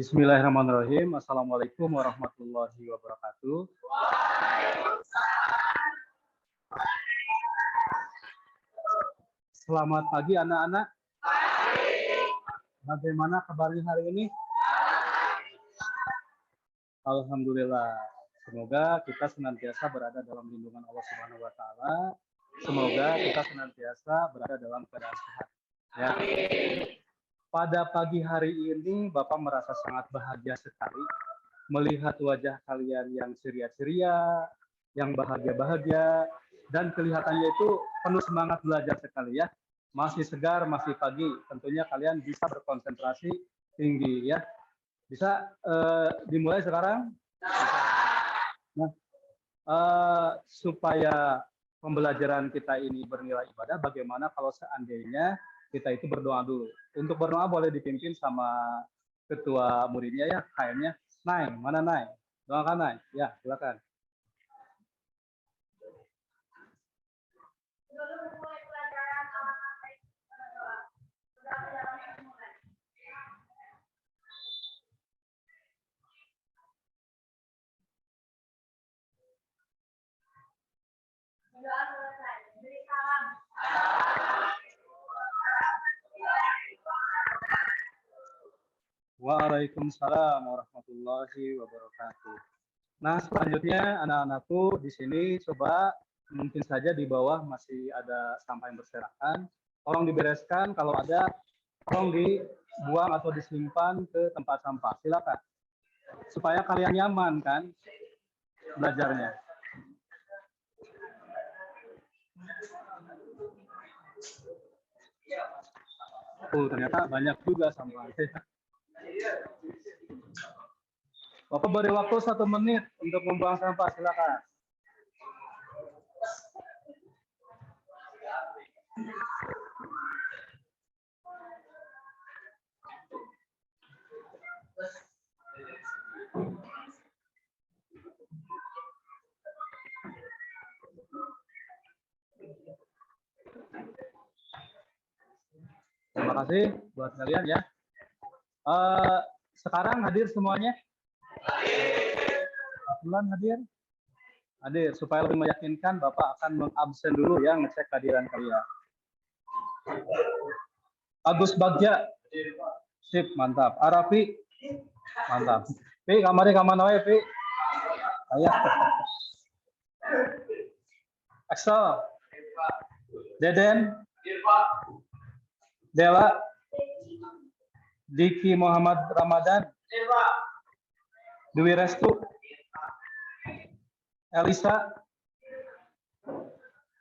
Bismillahirrahmanirrahim. Assalamualaikum warahmatullahi wabarakatuh. Selamat pagi anak-anak. Bagaimana kabarnya hari ini? Alhamdulillah. Semoga kita senantiasa berada dalam lindungan Allah Subhanahu wa taala. Semoga kita senantiasa berada dalam keadaan sehat. Ya. Pada pagi hari ini Bapak merasa sangat bahagia sekali melihat wajah kalian yang ceria-ceria, yang bahagia-bahagia, dan kelihatannya itu penuh semangat belajar sekali ya. Masih segar, masih pagi. Tentunya kalian bisa berkonsentrasi tinggi ya. Bisa dimulai sekarang? Nah, supaya pembelajaran kita ini bernilai ibadah, bagaimana kalau seandainya kita itu berdoa dulu. Untuk berdoa boleh dipimpin sama ketua muridnya ya, KM-nya. Nay, mana Nay? Doakan Nay. Ya, silakan. Waalaikumsalam warahmatullahi wabarakatuh. Nah, selanjutnya anak-anakku di sini coba mungkin saja di bawah masih ada sampah yang berserakan. Tolong dibereskan, kalau ada tolong dibuang atau disimpan ke tempat sampah. Silakan. Supaya kalian nyaman kan belajarnya. Ternyata banyak juga sampahnya. Bapak beri waktu 1 menit untuk membuang sampah, silakan. Terima kasih buat kalian ya. Sekarang hadir semuanya? Bulan hadir? Hadir, supaya lebih meyakinkan Bapak akan mengabsen dulu ya, ngecek kehadiran kalian. Agus Bagja, sip, mantap. Arafi, mantap. Pi, kamarnya kamar wae, Pi. Ayah. Axel, Deden, Dela, Diki Muhammad Ramadan, Dwi Restu, Elisa,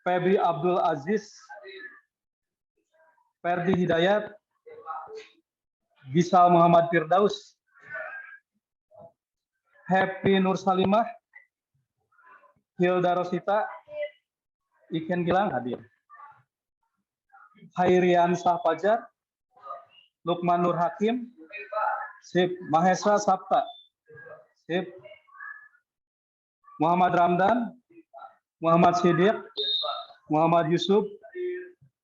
Febri Abdul Aziz, Ferdi Hidayat, Gisal Muhammad Firdaus, Happy Nur Salimah, Hilda Rosita, Iken Gilang hadir, Hairian Sahpajar, Lukman Nur Hakim, sip. Mahesra Sabta, sip. Muhammad Ramdan, Muhammad Siddiq, Muhammad Yusuf,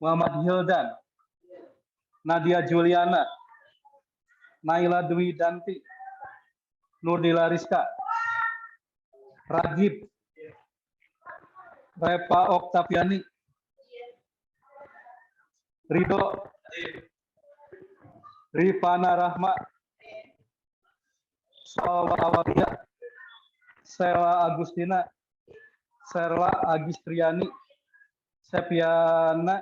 Muhammad Hildan, Nadia Juliana, Naila Dwi Danti, Nurdila Rizka, Ragib, Repa Oktaviani, Ridho, Rifana Rahma, Salawatiyah, Sela Agustina, Serla Agistriani, Sepiana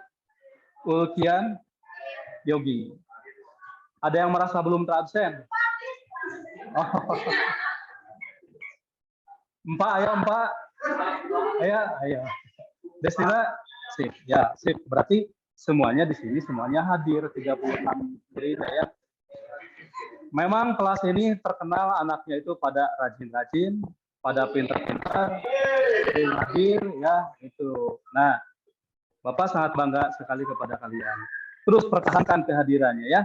Ulkian, Yogi. Ada yang merasa belum terabsen? Oh. Mbak, ayo Mbak. Ayo. Destina, sip. Ya, sip. Berarti semuanya di sini semuanya hadir 36 murid ya. Memang kelas ini terkenal anaknya itu pada rajin-rajin, pada pintar-pintar, hadir ya itu. Nah, Bapak sangat bangga sekali kepada kalian. Terus pertahankan kehadirannya ya.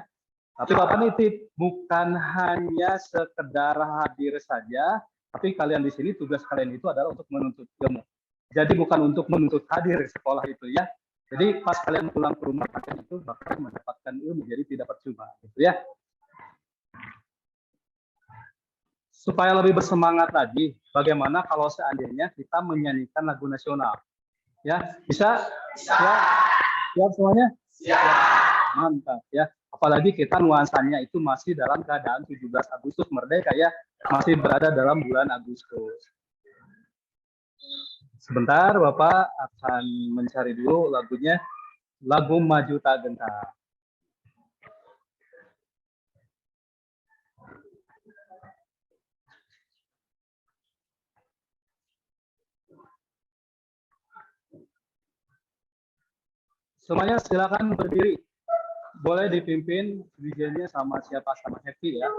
Tapi Bapak nitip bukan hanya sekedar hadir saja, tapi kalian di sini tugas kalian itu adalah untuk menuntut ilmu. Jadi bukan untuk menuntut hadir di sekolah itu ya. Jadi pas kalian pulang ke rumah kalian itu bakal mendapatkan ilmu, jadi tidak percuma, gitu ya. Supaya lebih bersemangat lagi, bagaimana kalau seandainya kita menyanyikan lagu nasional? Ya, bisa? Ya, siap semuanya? Siap. Mantap ya. Apalagi kita nuansanya itu masih dalam keadaan 17 Agustus merdeka ya, masih berada dalam bulan Agustus. Sebentar, Bapak akan mencari dulu lagunya, lagu Maju Tak Gentar. Semuanya silakan berdiri. Boleh dipimpin DJ-nya sama siapa, sama Happy ya.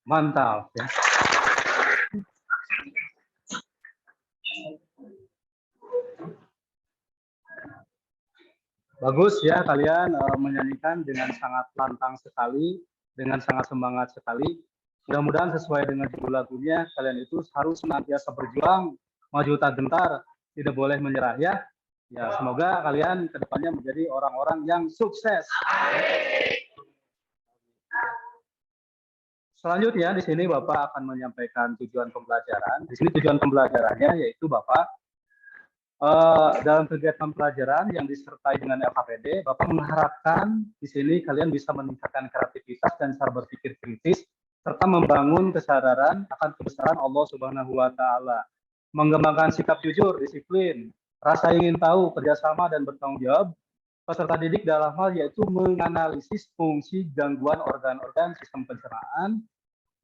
Mantap ya. Bagus ya kalian menyanyikan dengan sangat lantang sekali, dengan sangat semangat sekali. Mudah-mudahan sesuai dengan judul lagunya, kalian itu harus senantiasa berjuang, maju tak gentar, tidak boleh menyerah ya. Ya, semoga kalian kedepannya menjadi orang-orang yang sukses. Selanjutnya di sini Bapak akan menyampaikan tujuan pembelajaran. Di sini tujuan pembelajarannya yaitu Bapak dalam kegiatan pelajaran yang disertai dengan LKPD, Bapak mengharapkan di sini kalian bisa meningkatkan kreativitas dan cara berpikir kritis serta membangun kesadaran akan kebesaran Allah Subhanahu wa taala. Mengembangkan sikap jujur, disiplin, rasa ingin tahu, kerjasama dan bertanggung jawab peserta didik dalam hal yaitu menganalisis fungsi gangguan organ-organ sistem pencernaan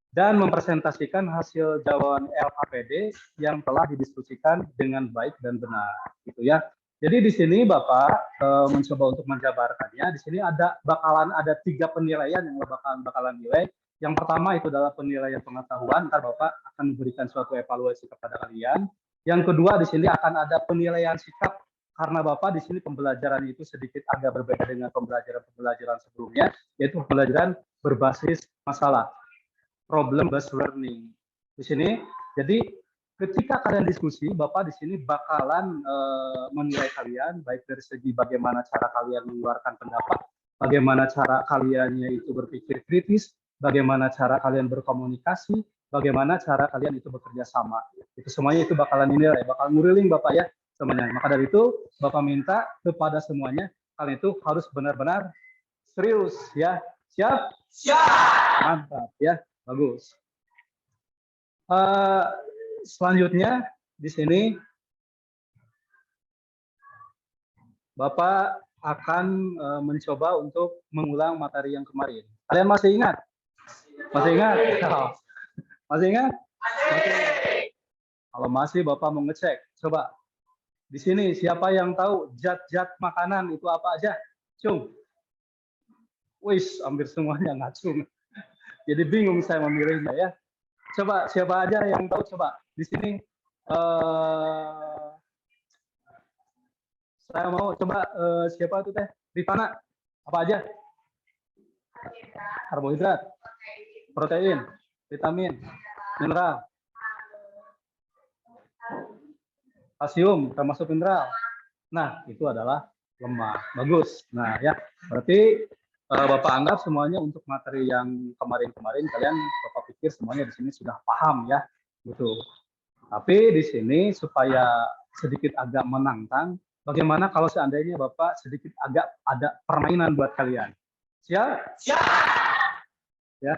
dan mempresentasikan hasil jawaban LKPD yang telah didiskusikan dengan baik dan benar, gitu ya. Jadi di sini Bapak mencoba untuk menjabarkannya. Di sini bakalan ada 3 penilaian yang bakalan nilai. Yang pertama itu adalah penilaian pengetahuan. Ntar Bapak akan memberikan suatu evaluasi kepada kalian. Yang kedua di sini akan ada penilaian sikap karena Bapak di sini pembelajaran itu sedikit agak berbeda dengan pembelajaran sebelumnya, yaitu pembelajaran berbasis masalah. Problem based learning di sini. Jadi ketika kalian diskusi, Bapak di sini bakalan menilai kalian baik dari segi bagaimana cara kalian mengeluarkan pendapat, bagaimana cara kaliannya itu berpikir kritis, bagaimana cara kalian berkomunikasi, bagaimana cara kalian itu bekerja sama. Itu semuanya itu bakalan dinilai, bakal nguriling Bapak ya semuanya. Maka dari itu Bapak minta kepada semuanya kalian itu harus benar-benar Serius ya. Siap? Mantap ya. Bagus. Selanjutnya di sini Bapak akan mencoba untuk mengulang materi yang kemarin. Kalian masih ingat? Masih ingat? Masih ingat? Masih. Kalau masih, Bapak mau ngecek. Coba. Di sini, siapa yang tahu zat-zat makanan itu apa aja? Cung. Wis, hampir semuanya nggak cung. Jadi bingung saya memilihnya ya. Coba, siapa aja yang tahu? Coba. Di sini, saya mau coba siapa itu teh? Rifana. Apa aja? Karbohidrat, protein, vitamin, mineral, kalsium termasuk mineral. Nah, itu adalah lemak. Bagus. Nah, ya. Berarti Bapak anggap semuanya untuk materi yang kemarin-kemarin kalian Bapak pikir semuanya di sini sudah paham ya. Gitu. Tapi di sini supaya sedikit agak menantang, bagaimana kalau seandainya Bapak sedikit agak ada permainan buat kalian? Siap? Siap. Ya.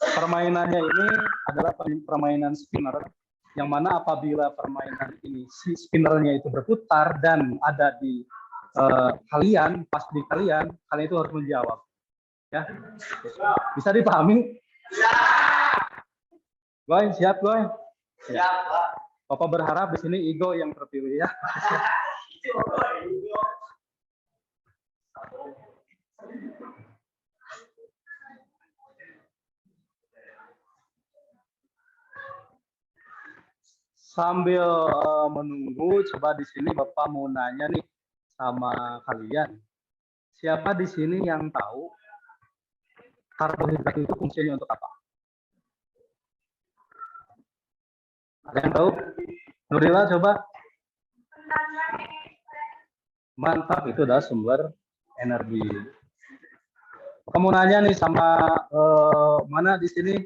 Permainannya ini adalah permainan spinner, yang mana apabila permainan ini si spinnernya itu berputar dan ada di kalian, pas di kalian itu harus menjawab. Ya, bisa dipahami? Goy, siap Goy? Siap. Bapak berharap di sini Igo yang terpilih ya. Sambil menunggu, coba di sini Bapak mau nanya nih sama kalian. Siapa di sini yang tahu karbohidrat itu fungsinya untuk apa? Ada yang tahu? Nurila coba. Mantap, itu adalah sumber energi. Kamu nanya nih sama mana di sini?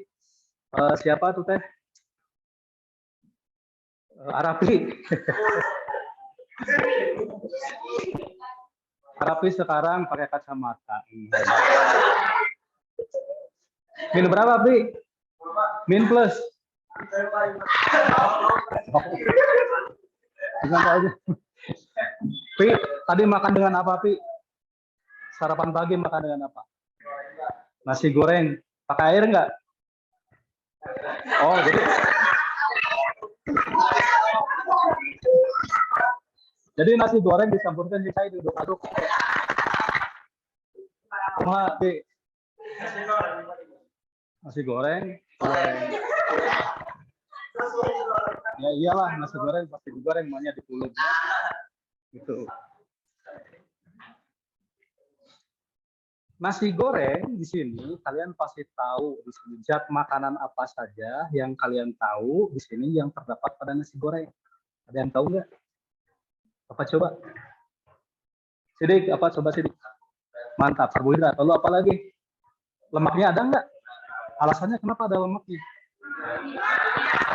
Siapa tuh teh? Arapi. Arapi sekarang pakai kacamata. Min berapa, Pi? Min plus. Aja. Pi, tadi makan dengan apa, Pi? Sarapan pagi makan dengan apa? Nasi goreng. Pakai air enggak? Oh, jadi nasi goreng dicampurkan di cair diaduk-aduk. Cuma Pi. Nasi goreng. Ya iyalah, nasi goreng pasti digoreng, maunya dipulung. Gitu. Nasi goreng di sini kalian pasti tahu di sini zat makanan apa saja yang kalian tahu di sini yang terdapat pada nasi goreng. Ada yang tahu nggak? Apa coba? Sidik, apa coba Sidik? Mantap, karbohidrat. Lalu apa lagi? Lemaknya ada nggak? Alasannya kenapa ada lemaknya?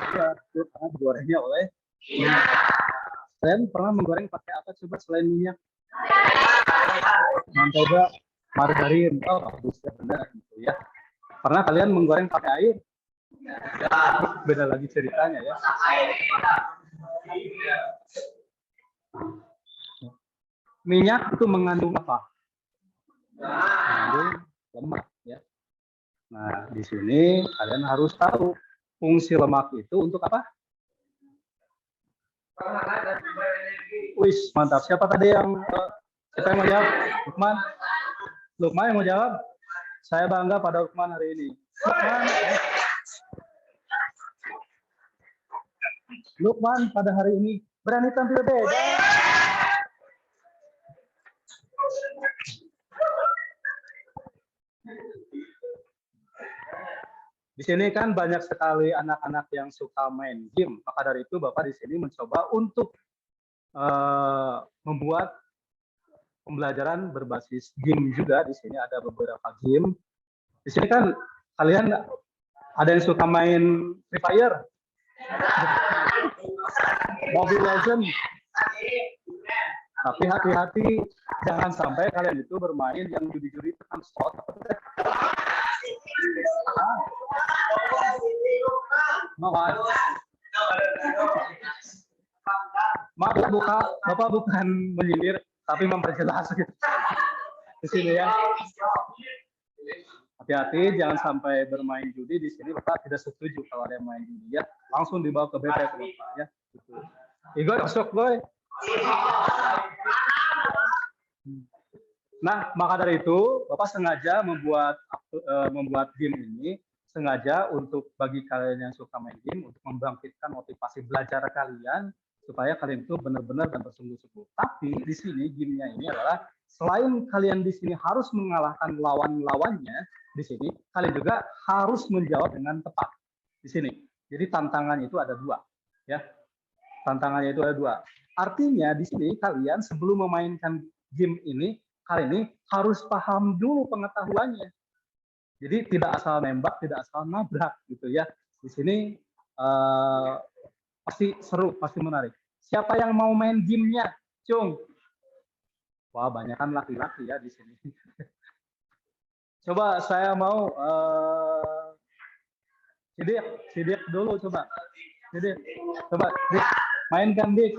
Karena digorengnya oleh minyak. Kalian pernah menggoreng pakai apa coba selain minyak? Mentega, margarin. Oh, bagus ya, benar gitu ya. Pernah kalian menggoreng pakai air? Beda lagi ceritanya ya. Minyak itu mengandung apa? Mengandung lemak ya. Nah, di sini kalian harus tahu fungsi lemak itu untuk apa? Wis, mantap. Siapa tadi yang mau jawab? Lukman? Lukman yang mau jawab? Saya bangga pada Lukman hari ini. Lukman pada hari ini berani tampil beda. Di sini kan banyak sekali anak-anak yang suka main game. Maka dari itu Bapak di sini mencoba untuk membuat pembelajaran berbasis game juga. Di sini ada beberapa game. Di sini kan kalian ada yang suka main Free Fire, Mobile Legends, Tapi hati-hati, jangan sampai kalian itu bermain yang judi-judi tekan slot. Maaf, Bapak bukan menyindir, tapi memperjelas gitu. Di sini ya. Hati-hati, jangan sampai bermain judi di sini. Bapak tidak setuju kalau ada yang main judi ya. Langsung dibawa ke BPS Bapak ya. Gitu. Igor, masuk boy. Nah, maka dari itu Bapak sengaja membuat game ini sengaja untuk bagi kalian yang suka main game untuk membangkitkan motivasi belajar kalian supaya kalian itu benar-benar dan bersungguh-sungguh. Tapi di sini gamenya ini adalah selain kalian di sini harus mengalahkan lawan-lawannya, di sini kalian juga harus menjawab dengan tepat di sini. Jadi tantangannya itu ada dua, ya. Tantangannya itu ada dua. Artinya di sini kalian sebelum memainkan game ini, kalian ini harus paham dulu pengetahuannya. Jadi tidak asal nembak, tidak asal nabrak gitu ya. Di sini pasti seru, pasti menarik. Siapa yang mau main gamenya, Cung? Wah, banyak kan laki-laki ya di sini. Coba saya mau Sidik dulu coba. Sidik, coba Dik, mainkan Dik.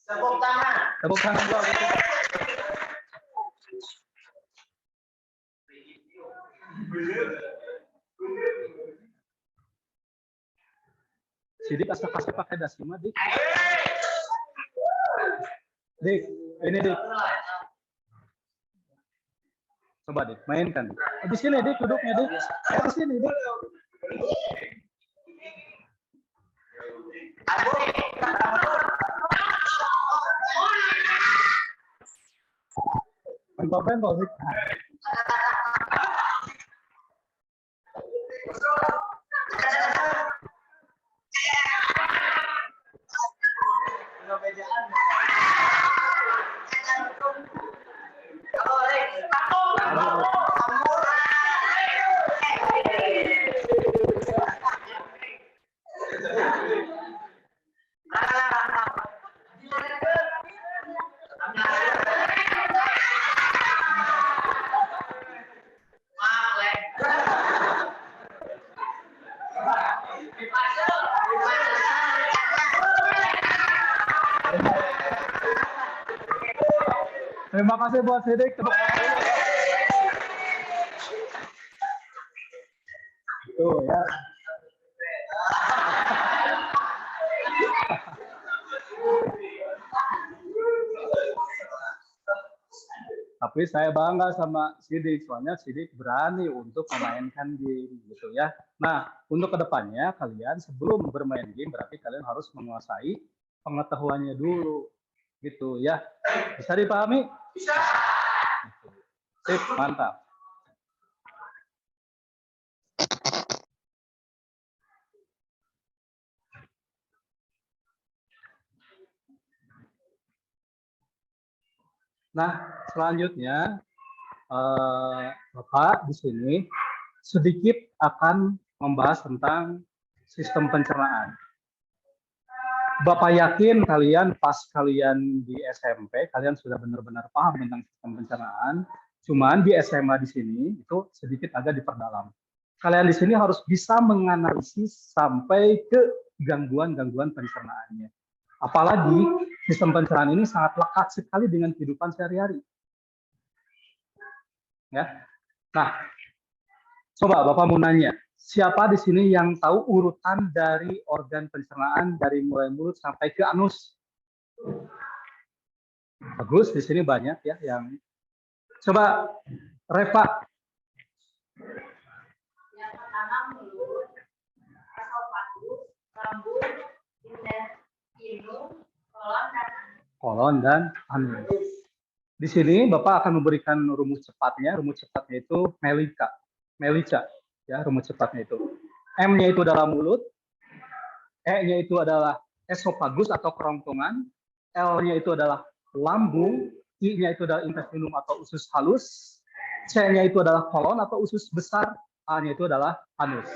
Tepuk tangan. Tepuk tangan gua. Sidik asal-asal pakai dasima, Dik. Dik, ini Dik. Coba Dik, mainkan. Di sini Dik, duduknya Dik. Di sini Dik. Pentol Dik. Terima kasih buat Sidik. Tuh ya. Tapi saya bangga sama Sidik, soalnya Sidik berani untuk memainkan game gitu ya. Nah, untuk kedepannya kalian sebelum bermain game berarti kalian harus menguasai pengetahuannya dulu gitu ya. Bisa dipahami? Bisa. Sip, mantap. Nah, selanjutnya Bapak di sini sedikit akan membahas tentang sistem pencernaan. Bapak yakin kalian pas kalian di SMP, kalian sudah benar-benar paham tentang sistem pencernaan. Cuman di SMA di sini itu sedikit agak diperdalam. Kalian di sini harus bisa menganalisis sampai ke gangguan-gangguan pencernaannya. Apalagi sistem pencernaan ini sangat lekat sekali dengan kehidupan sehari-hari. Ya. Nah, coba Bapak mau nanya, siapa di sini yang tahu urutan dari organ pencernaan dari mulai mulut sampai ke anus? Bagus, di sini banyak ya yang. Coba Reva. Yang pertama mulut, esofagus, lambung, hidung, kolon dan anus. Di sini Bapak akan memberikan rumus cepatnya. Rumus cepatnya itu Melica. Ya, rumus cepatnya itu. M-nya itu adalah mulut, E-nya itu adalah esofagus atau kerongkongan, L-nya itu adalah lambung, I-nya itu adalah intestinum atau usus halus, C-nya itu adalah kolon atau usus besar, A-nya itu adalah anus.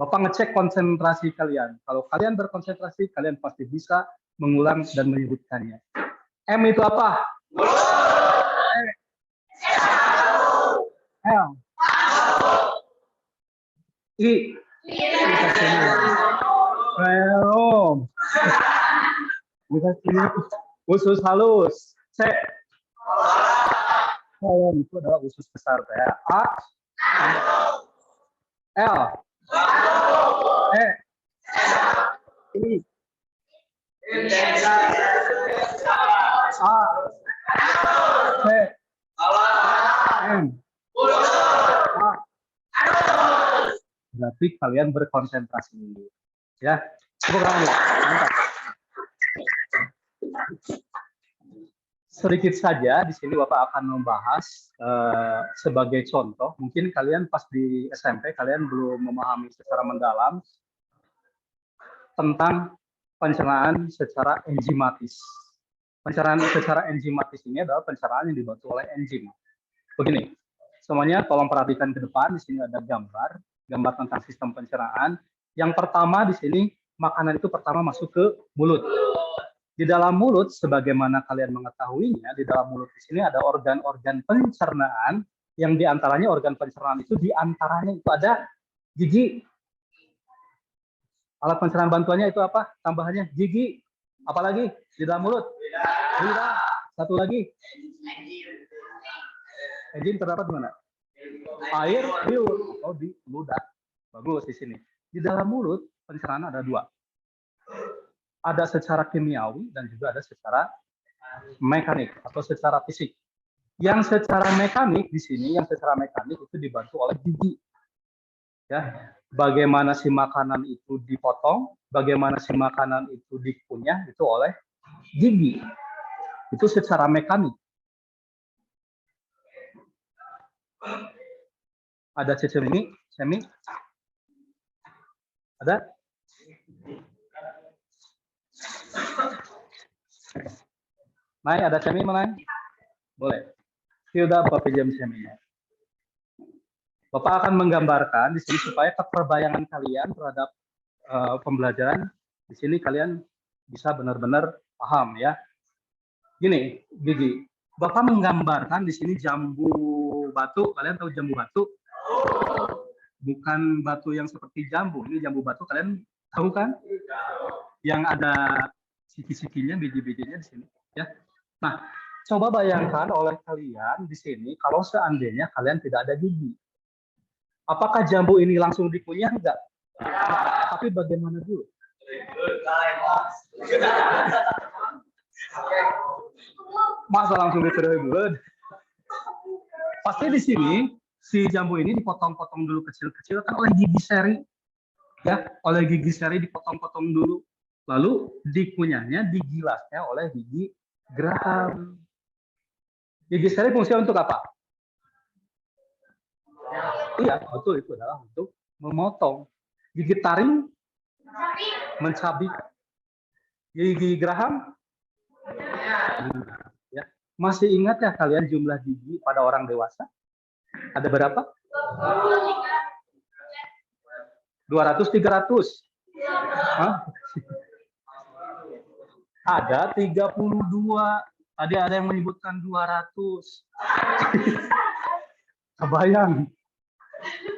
Bapak ngecek konsentrasi kalian. Kalau kalian berkonsentrasi, kalian pasti bisa mengulang dan menyebutkannya. M itu apa? L. I. Belum. Bisa sini. Usus halus. C. Kolom itu adalah usus besar. Ya. A. L. E. I. A. C. M. A. Berarti kalian berkonsentrasi. Ya, tepuk tangan. Mantap. Sedikit saja di sini Bapak akan membahas sebagai contoh. Mungkin kalian pas di SMP kalian belum memahami secara mendalam tentang pencernaan secara enzimatis. Pencernaan secara enzimatis ini adalah pencernaan yang dibantu oleh enzim. Begini, semuanya tolong perhatikan ke depan. Di sini ada gambar tentang sistem pencernaan. Yang pertama di sini makanan itu pertama masuk ke mulut. Di dalam mulut, sebagaimana kalian mengetahuinya, di dalam mulut di sini ada organ-organ pencernaan yang diantaranya organ pencernaan itu diantaranya itu ada gigi. Alat pencernaan bantuannya itu apa? Tambahannya gigi. Apalagi di dalam mulut? Lidah. Satu lagi. Enzim terdapat di mana? Air, liur. Oh, di ludah. Bagus di sini. Di dalam mulut pencernaan ada dua. Ada secara kimiawi dan juga ada secara mekanik atau secara fisik. Yang secara mekanik di sini, yang secara mekanik itu dibantu oleh gigi. Ya, bagaimana si makanan itu dipotong, bagaimana si makanan itu dikunyah itu oleh gigi. Itu secara mekanik. Ada semi? Ada? Mai, ada semi Mai? Boleh. Sudah Bapak pinjam seminya. Bapak akan menggambarkan di sini supaya keterbayangan kalian terhadap pembelajaran di sini kalian bisa benar-benar paham ya. Gini, gigi. Bapak menggambarkan di sini jambu batu. Kalian tahu jambu batu? Bukan batu yang seperti jambu. Ini jambu batu. Kalian tahu kan? Yang ada siki-sikinya, biji-bijinya di sini. Ya. Nah, coba bayangkan oleh kalian di sini kalau seandainya kalian tidak ada gigi. Apakah jambu ini langsung dikunyah? Enggak. Tapi bagaimana dulu? Masa langsung diterima? Pasti di sini si jambu ini dipotong-potong dulu kecil-kecil kan oleh gigi seri. Ya, oleh gigi seri dipotong-potong dulu. Lalu dikunyahnya, digilasnya oleh gigi geraham. Gigi seri fungsinya untuk apa? Iya, betul, itu adalah untuk memotong. Gigi taring mencabik. Gigi geraham? Ya. Masih ingat ya kalian jumlah gigi pada orang dewasa? Ada berapa? 200, 300? Hah? Ada 32. Tadi ada yang menyebutkan 200. Kebayang.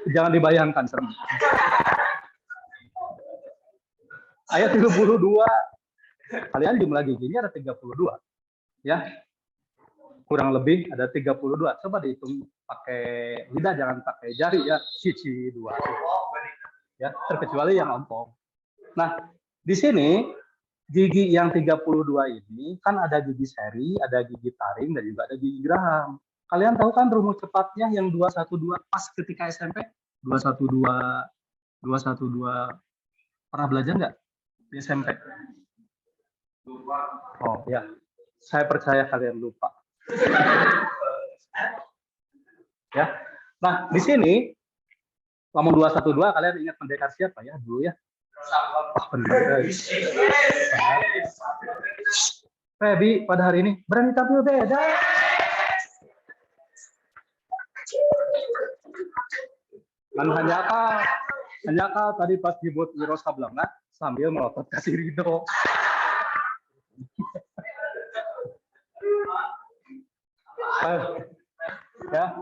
Jangan dibayangkan, serem. Ayat 32. Kalian jumlah giginya ada 32. Ya. Kurang lebih ada 32. Coba dihitung pakai lidah, jangan pakai jari ya. Cici 2. Ya, terkecuali yang ompong. Nah, di sini gigi yang 32 ini kan ada gigi seri, ada gigi taring, dan juga ada gigi geraham. Kalian tahu kan rumus cepatnya yang 212 pas ketika SMP? 212, 212. Pernah belajar nggak di SMP? Oh ya, saya percaya kalian lupa. Ya, nah di sini ngomong 212 kalian ingat pendekar siapa ya dulu ya? Pendekar. Febi pada hari ini berani tampil beda. Man hanya apa? Nyakal tadi pas dibuat Wiro Sablengah sambil melotot kasih Rido. Ya.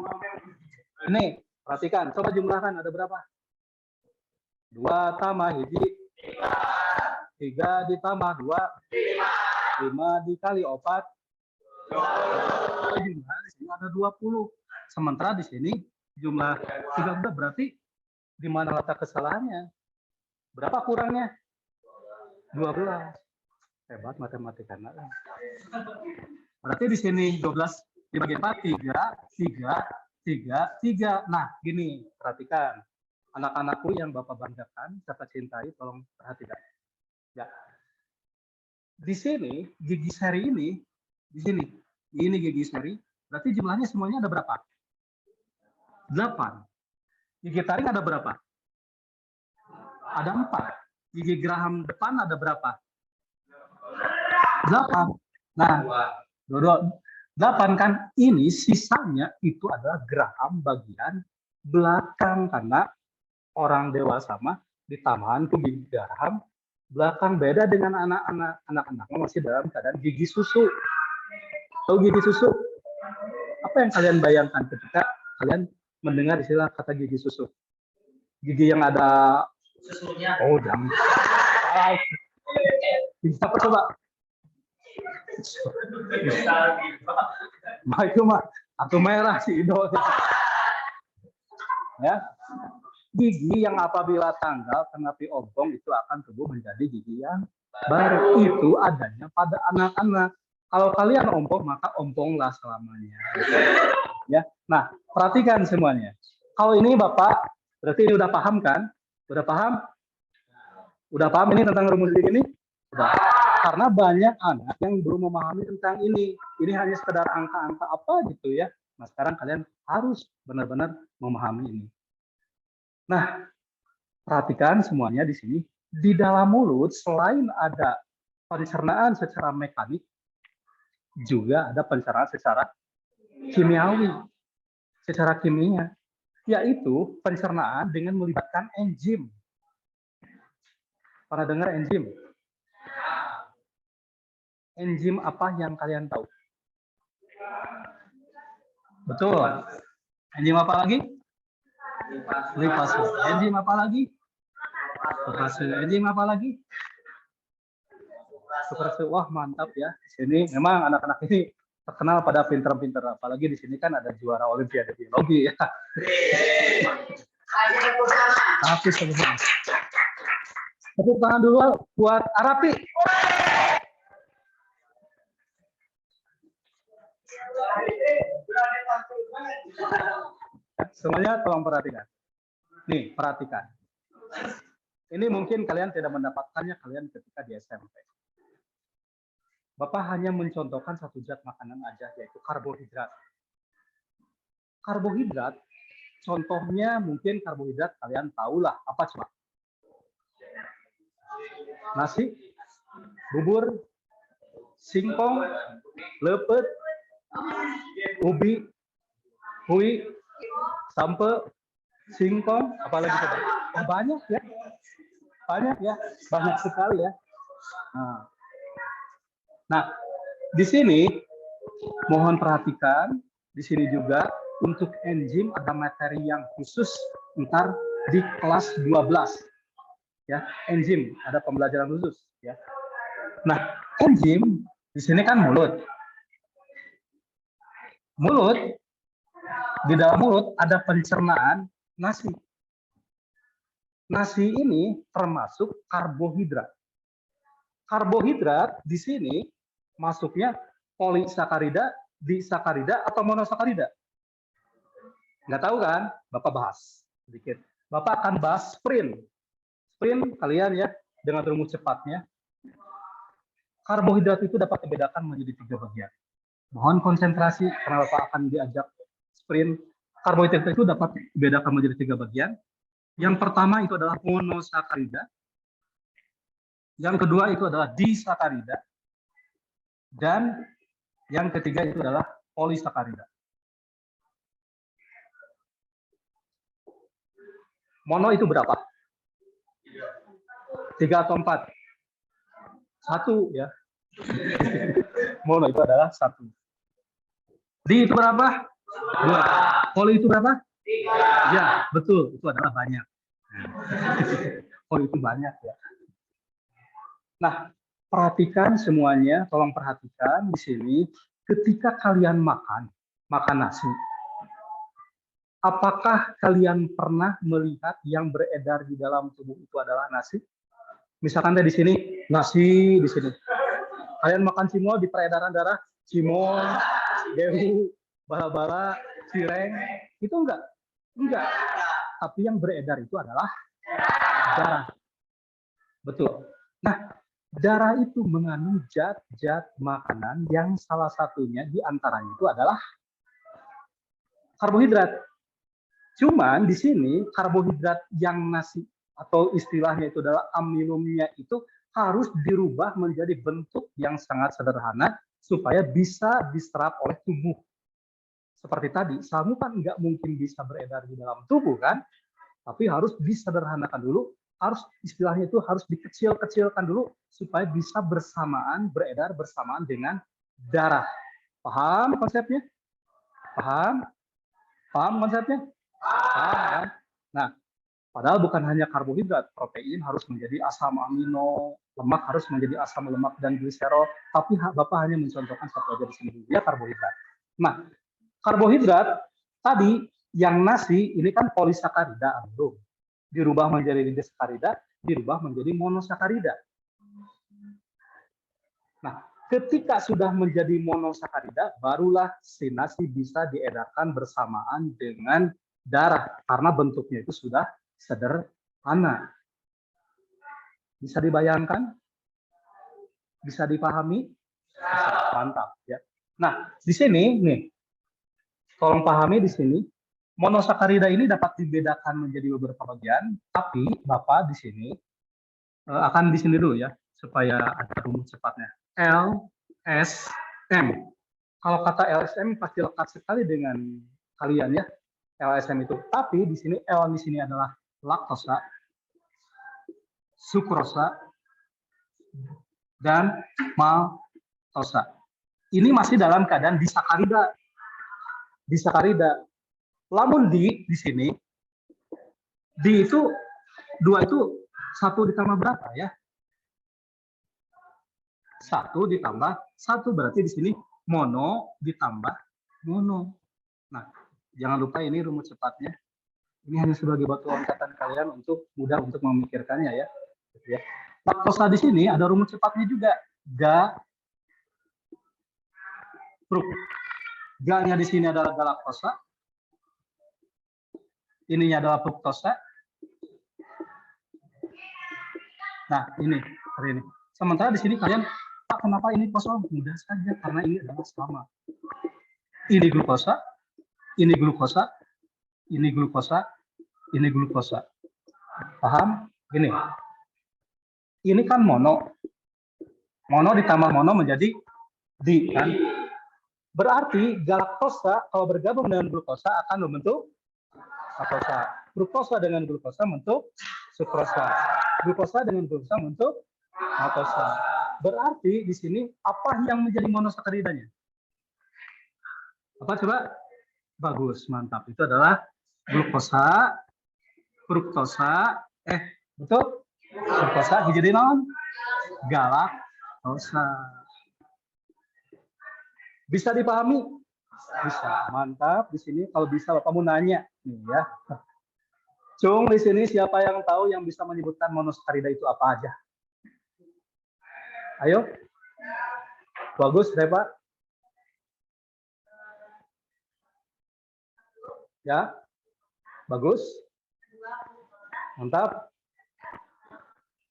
Ini perhatikan, coba jumlahkan ada berapa? 2 tambah hiji 3 ditambah 2 5 dikali 4 jumlah di sini ada 20. Sementara di sini jumlah 13 berarti di mana letak kesalahannya? Berapa kurangnya? 12. Hebat matematika. Berarti di sini 12 dibagi 4 3. Nah, gini, perhatikan. Anak-anakku yang Bapak banggakan, Bapak cintai, tolong perhatikan. Ya. Di sini gigi seri ini di sini. Ini gigi seri, berarti jumlahnya semuanya ada berapa? 8. Gigi taring ada berapa? Ada 4. Gigi geraham depan ada berapa? 8. Nah, 8 kan, ini sisanya itu adalah geraham bagian belakang karena orang dewasa mah ditambahan ke gigi geraham belakang. Beda dengan anak-anak masih dalam keadaan gigi susu. Tahu gigi susu? Apa yang kalian bayangkan ketika kalian mendengar istilah kata gigi susu? Gigi yang ada susunya. Oh, jangan. Bisa apa coba? Itu mah atau merah sih Indo. Ya. Gigi yang apabila tanggal kena pi obong itu akan tumbuh menjadi gigi yang baru. Itu adanya pada anak-anak. Kalau kalian ompong, maka omponglah selamanya. Ya. Nah, perhatikan semuanya. Kalau ini Bapak, berarti ini udah paham kan? Udah paham? Udah paham ini tentang rumus ini? Udah. Karena banyak anak yang belum memahami tentang ini. Ini hanya sekedar angka-angka apa gitu ya. Nah, sekarang kalian harus benar-benar memahami ini. Nah, perhatikan semuanya di sini. Di dalam mulut, selain ada pencernaan secara mekanik, juga ada pencernaan secara kimiawi, secara kimia, yaitu pencernaan dengan melibatkan enzim. Pernah dengar enzim? Enzim apa yang kalian tahu? Betul. Enzim apa lagi? Lipase. Enzim apa lagi? Lipase. Enzim apa lagi? Superase. Wah, mantap ya. Di sini memang anak-anak ini terkenal pada pinter-pinter. Apalagi di sini kan ada juara olimpiade biologi ya. Tapi sebelumnya. Tepuk tangan dulu buat Arapi. Semuanya tolong perhatikan. Nih, perhatikan. Ini mungkin kalian tidak mendapatkannya kalian ketika di SMP. Bapak hanya mencontohkan satu zat makanan aja, yaitu karbohidrat. Karbohidrat, contohnya mungkin karbohidrat kalian tahulah apa coba? Nasi, bubur, singkong, lepet, ubi, hui, sampe, singkong, apalagi coba? Oh, banyak ya, banyak sekali ya. Nah, di sini mohon perhatikan, di sini juga untuk enzim ada materi yang khusus ntar di kelas 12. Ya, enzim ada pembelajaran khusus ya. Nah, enzim di sini kan mulut. Di dalam mulut ada pencernaan nasi. Nasi ini termasuk karbohidrat. Karbohidrat di sini masuknya polisakarida, disakarida, atau monosakarida? Nggak tahu kan? Bapak bahas sedikit. Bapak akan bahas sprint. Sprint kalian ya, dengan rumus cepatnya. Karbohidrat itu dapat dibedakan menjadi 3 bagian. Mohon konsentrasi karena Bapak akan diajak sprint. Karbohidrat itu dapat dibedakan menjadi 3 bagian. Yang pertama itu adalah monosakarida. Yang kedua itu adalah disakarida. Dan yang ketiga itu adalah polisakarida. Mono itu berapa? 3 atau 4? 1 ya. Mono itu adalah 1. Di itu berapa? 2. Poli itu berapa? 3. Ya, betul. Itu adalah banyak. Poli itu banyak ya. Nah, perhatikan semuanya. Tolong perhatikan di sini. Ketika kalian makan nasi, apakah kalian pernah melihat yang beredar di dalam tubuh itu adalah nasi? Misalkan di sini nasi di sini. Kalian makan cimol di peredaran darah cimol, dewu, bala-bala, cireng, itu enggak. Tapi yang beredar itu adalah darah. Betul. Nah, darah itu mengandung zat-zat makanan yang salah satunya di antaranya itu adalah karbohidrat. Cuman di sini karbohidrat yang nasi atau istilahnya itu adalah aminumnya itu harus dirubah menjadi bentuk yang sangat sederhana supaya bisa diserap oleh tubuh. Seperti tadi, samu kan nggak mungkin bisa beredar di dalam tubuh kan, tapi harus disederhanakan dulu, harus istilahnya itu harus dikecil-kecilkan dulu supaya bisa beredar bersamaan dengan darah. Paham konsepnya? Paham? Paham konsepnya? Paham kan? Nah, padahal bukan hanya karbohidrat, protein harus menjadi asam amino, lemak harus menjadi asam lemak dan gliserol, tapi Bapak hanya mencontohkan satu aja di sini, ya karbohidrat. Nah, karbohidrat tadi yang nasi ini kan polisakarida, dirubah menjadi disakarida, dirubah menjadi monosakarida. Nah, ketika sudah menjadi monosakarida, barulah si nasi bisa diedarkan bersamaan dengan darah karena bentuknya itu sudah sederhana. Bisa dibayangkan? Bisa dipahami? Mantap ya. Nah, di sini nih, tolong pahami di sini, monosakarida ini dapat dibedakan menjadi beberapa bagian, tapi Bapak di sini akan di sini dulu ya, supaya ada rumus cepatnya. LSM. Kalau kata LSM pasti lekat sekali dengan kalian ya, LSM itu. Tapi di sini L di sini adalah laktosa, sukrosa, dan maltosa. Ini masih dalam keadaan disakarida. Disakarida. Lamun di sini, di itu 2 itu 1 ditambah berapa ya? 1 ditambah 1 berarti di sini mono ditambah mono. Nah, jangan lupa ini rumus cepatnya. Ini hanya sebagai batu loncatan kalian untuk mudah untuk memikirkannya ya. Laktosa di sini ada rumus cepatnya juga. Ga-nya di sini adalah galaktosa. Ininya adalah fruktosa. Nah, ini. Sementara di sini kalian, Pak, kenapa ini kosong? Mudah saja, karena ini adalah sama. Ini glukosa, ini glukosa, ini glukosa, ini glukosa. Paham? Gini. Ini kan mono. Mono ditambah mono menjadi di, kan? Berarti galaktosa kalau bergabung dengan glukosa akan membentuk laktosa. Fruktosa dengan glukosa membentuk sukrosa. Glukosa dengan glukosa membentuk maltosa. Berarti di sini apa yang menjadi monosakaridanya? Apa coba? Bagus, mantap. Itu adalah glukosa, fruktosa, betul? Fruktosa jadi non galaktosa. Bisa dipahami? Bisa, mantap. Di sini kalau bisa Bapak mau nanya nih ya. Cung, di sini siapa yang tahu yang bisa menyebutkan monosakarida itu apa aja? Ayo. Bagus, Reva. Ya. Bagus. Mantap.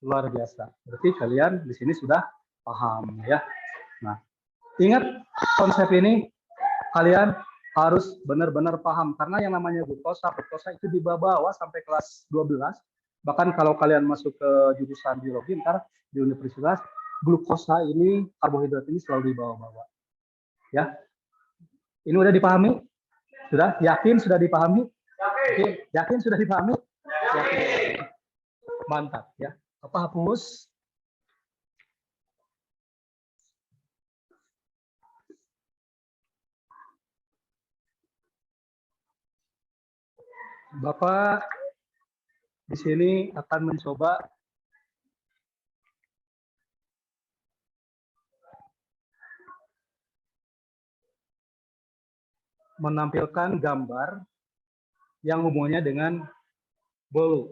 Luar biasa. Berarti kalian di sini sudah paham ya. Nah, ingat konsep ini kalian harus benar-benar paham karena yang namanya glukosa, fruktosa itu dibawa sampai kelas 12. Bahkan kalau kalian masuk ke jurusan biologi ntar di universitas, glukosa ini, karbohidrat ini selalu dibawa-bawa. Ya. Ini udah dipahami? Sudah? Yakin sudah dipahami? Yakin sudah dipahami? Yakin. Mantap ya. Apa hapus? Bapak di sini akan mencoba menampilkan gambar yang hubungannya dengan bolu.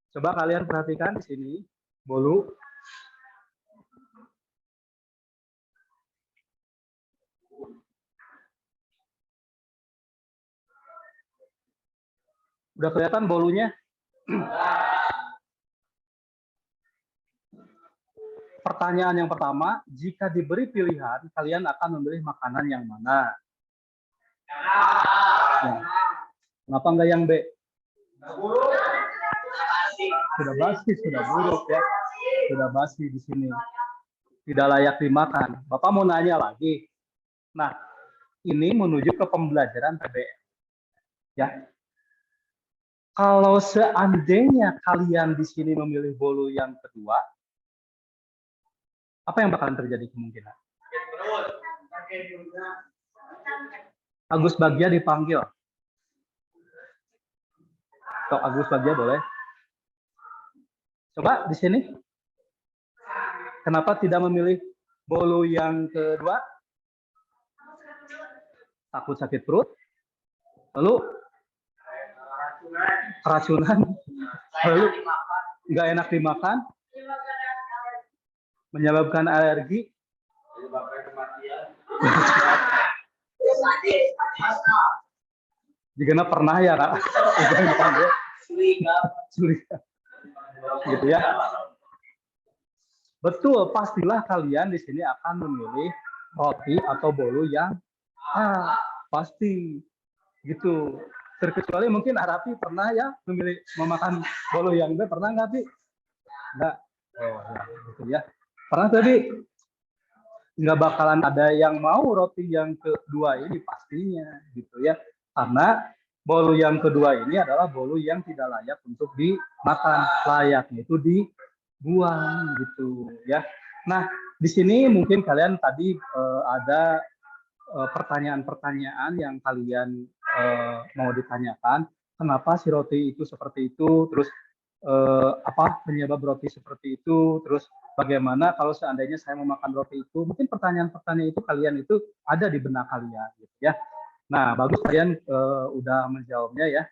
Coba kalian perhatikan di sini, bolu. Udah kelihatan bolunya? Pertanyaan yang pertama, jika diberi pilihan, kalian akan memilih makanan yang mana? Ya. Kenapa enggak yang B? Sudah basi, sudah buruk ya. Sudah basi di sini. Tidak layak dimakan. Bapak mau nanya lagi. Nah, ini menuju ke pembelajaran PBL. Ya. Kalau seandainya kalian di sini memilih bolu yang kedua, apa yang bakalan terjadi kemungkinan? Agus Bagja dipanggil. Tok Agus Bagja boleh. Coba di sini. Kenapa tidak memilih bolu yang kedua? Takut sakit perut. Lalu keracunan. Lalu nggak enak dimakan. Menyebabkan alergi. Jika pernah ya kak. Gitu ya. Betul, pastilah kalian di sini akan memilih roti atau bolu yang pasti gitu. Terkecuali mungkin Arapi pernah ya memakan bolu yang B, pernah nggak Pi? Nggak. Oh ya, gitu ya. Pernah tadi nggak bakalan ada yang mau roti yang kedua ini pastinya gitu ya. Karena bolu yang kedua ini adalah bolu yang tidak layak untuk dimakan, layaknya itu dibuang gitu ya. Nah, di sini mungkin kalian tadi ada pertanyaan-pertanyaan yang kalian mau ditanyakan. Kenapa si roti itu seperti itu? Terus apa penyebab roti seperti itu? Terus bagaimana kalau seandainya saya memakan roti itu? Mungkin pertanyaan-pertanyaan itu kalian itu ada di benak kalian, gitu ya. Nah, bagus kalian udah menjawabnya ya.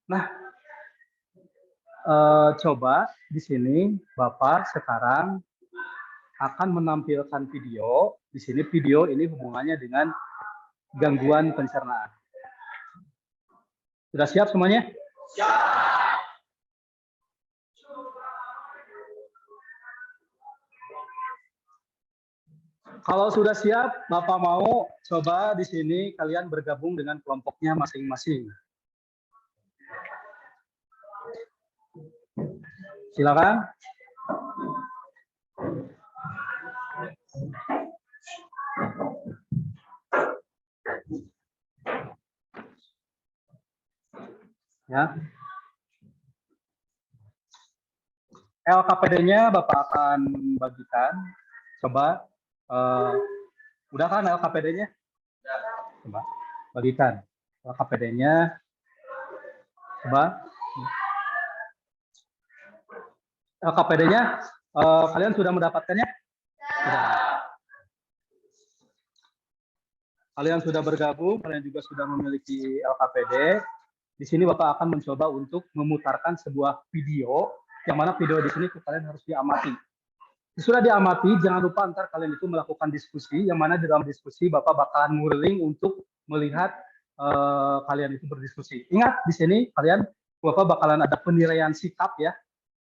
Nah, coba di sini Bapak sekarang akan menampilkan video. Di sini video ini hubungannya dengan gangguan pencernaan. Sudah siap semuanya? Siap. Kalau sudah siap, Bapak mau coba di sini kalian bergabung dengan kelompoknya masing-masing. Silakan. Ya. LKPD-nya Bapak akan bagikan. Coba. Udah kan LKPD-nya? Coba bagikan LKPD-nya. Coba. LKPD-nya kalian sudah mendapatkannya? Sudah. Kalian sudah bergabung, kalian juga sudah memiliki LKPD. Di sini Bapak akan mencoba untuk memutarkan sebuah video, yang mana video di sini kalian harus diamati. Sudah diamati, jangan lupa ntar kalian itu melakukan diskusi, yang mana di dalam diskusi Bapak bakalan nguling untuk melihat kalian itu berdiskusi. Ingat, di sini kalian, Bapak bakalan ada penilaian sikap ya.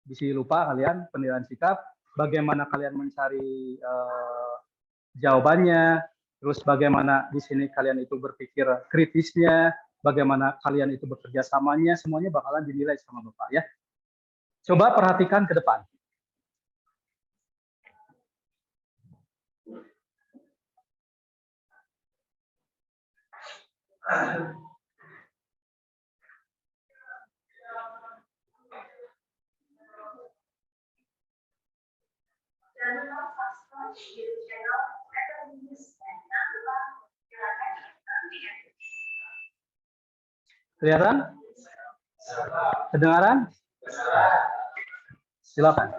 Di sini lupa kalian, penilaian sikap, bagaimana kalian mencari jawabannya, terus bagaimana di sini kalian itu berpikir kritisnya, bagaimana kalian itu bekerja samanya, semuanya bakalan dinilai sama Bapak ya. Coba perhatikan ke depan. YouTube channel Ekonomis dan Natural. Silakan diaktifkan. Kelihatan? Kedengaran? Silakan.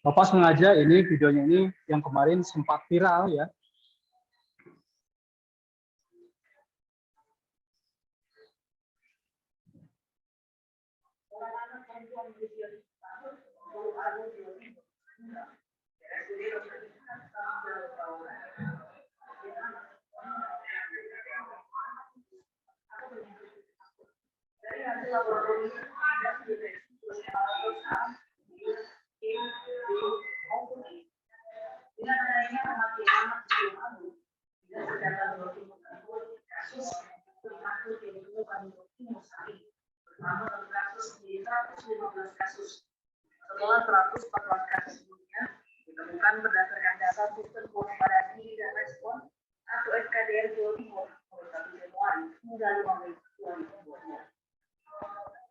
Bapak sengaja ini videonya ini yang kemarin sempat viral ya. Dengan adanya kematian anak sebelum abu, tidak terdapat kasus termasuk yang ditemukan Timur Sari, bersama kasus di 115 kasus. Setelah 114 kasus sebelumnya ditemukan berdasarkan data sistem kewaspadaan dan respon atau SKDR Jawa Timur mulai 1 Januari hingga 5 Mei 2020.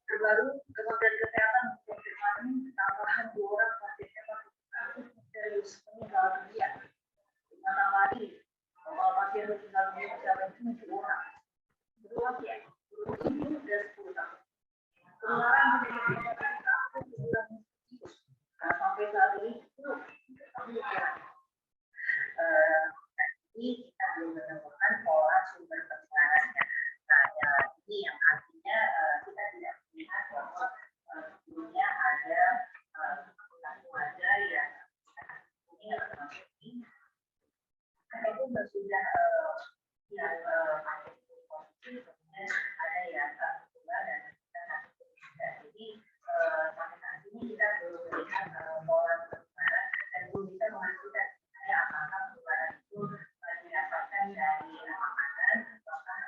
Terbaru, Kementerian Kesehatan mengkonfirmasi tambahan 2 orang pasien hepatitis serius meninggal dunia. Dimana lagi total pasien meninggal dunia mencapai 7 orang. 2 pasien berumur 7 dan 10 tahun. Penularan menjadi aktif di bulan Agustus. Sampai saat ini belum diketahui. Ini kita belum menemukan pola sumber penularannya. Nah, ini yang artinya kita tidak melihat bahwa sebelumnya ada yang ini termasuk ini. Karena itu sudah yang positif, kemudian ada yang kedua dan jadi sampai saat ini kita belum melihat pola penularan dan belum bisa memastikan apakah penularan itu didapatkan dari makanan ataukah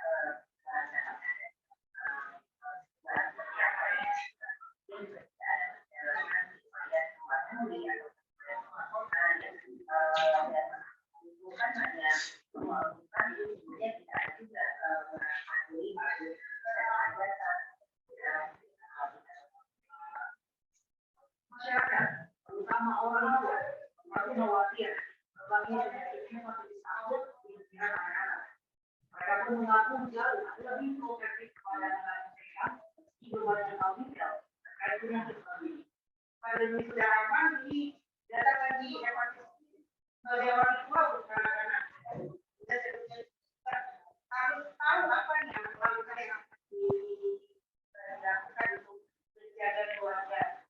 masyarakat, terutama orang tua, masih khawatir berbagai penyakitnya masih disambut di pihak anak-anak. Mereka pun mengaku jauh lebih protektif kepada anak mereka di berbagai hal detail terkait penyakit ini. Pandemi sudah aman di data lagi hepatitis sebagai orang tua anak-anak. Harus tahu apa yang melakukan yang dilakukan untuk menjaga keluarga.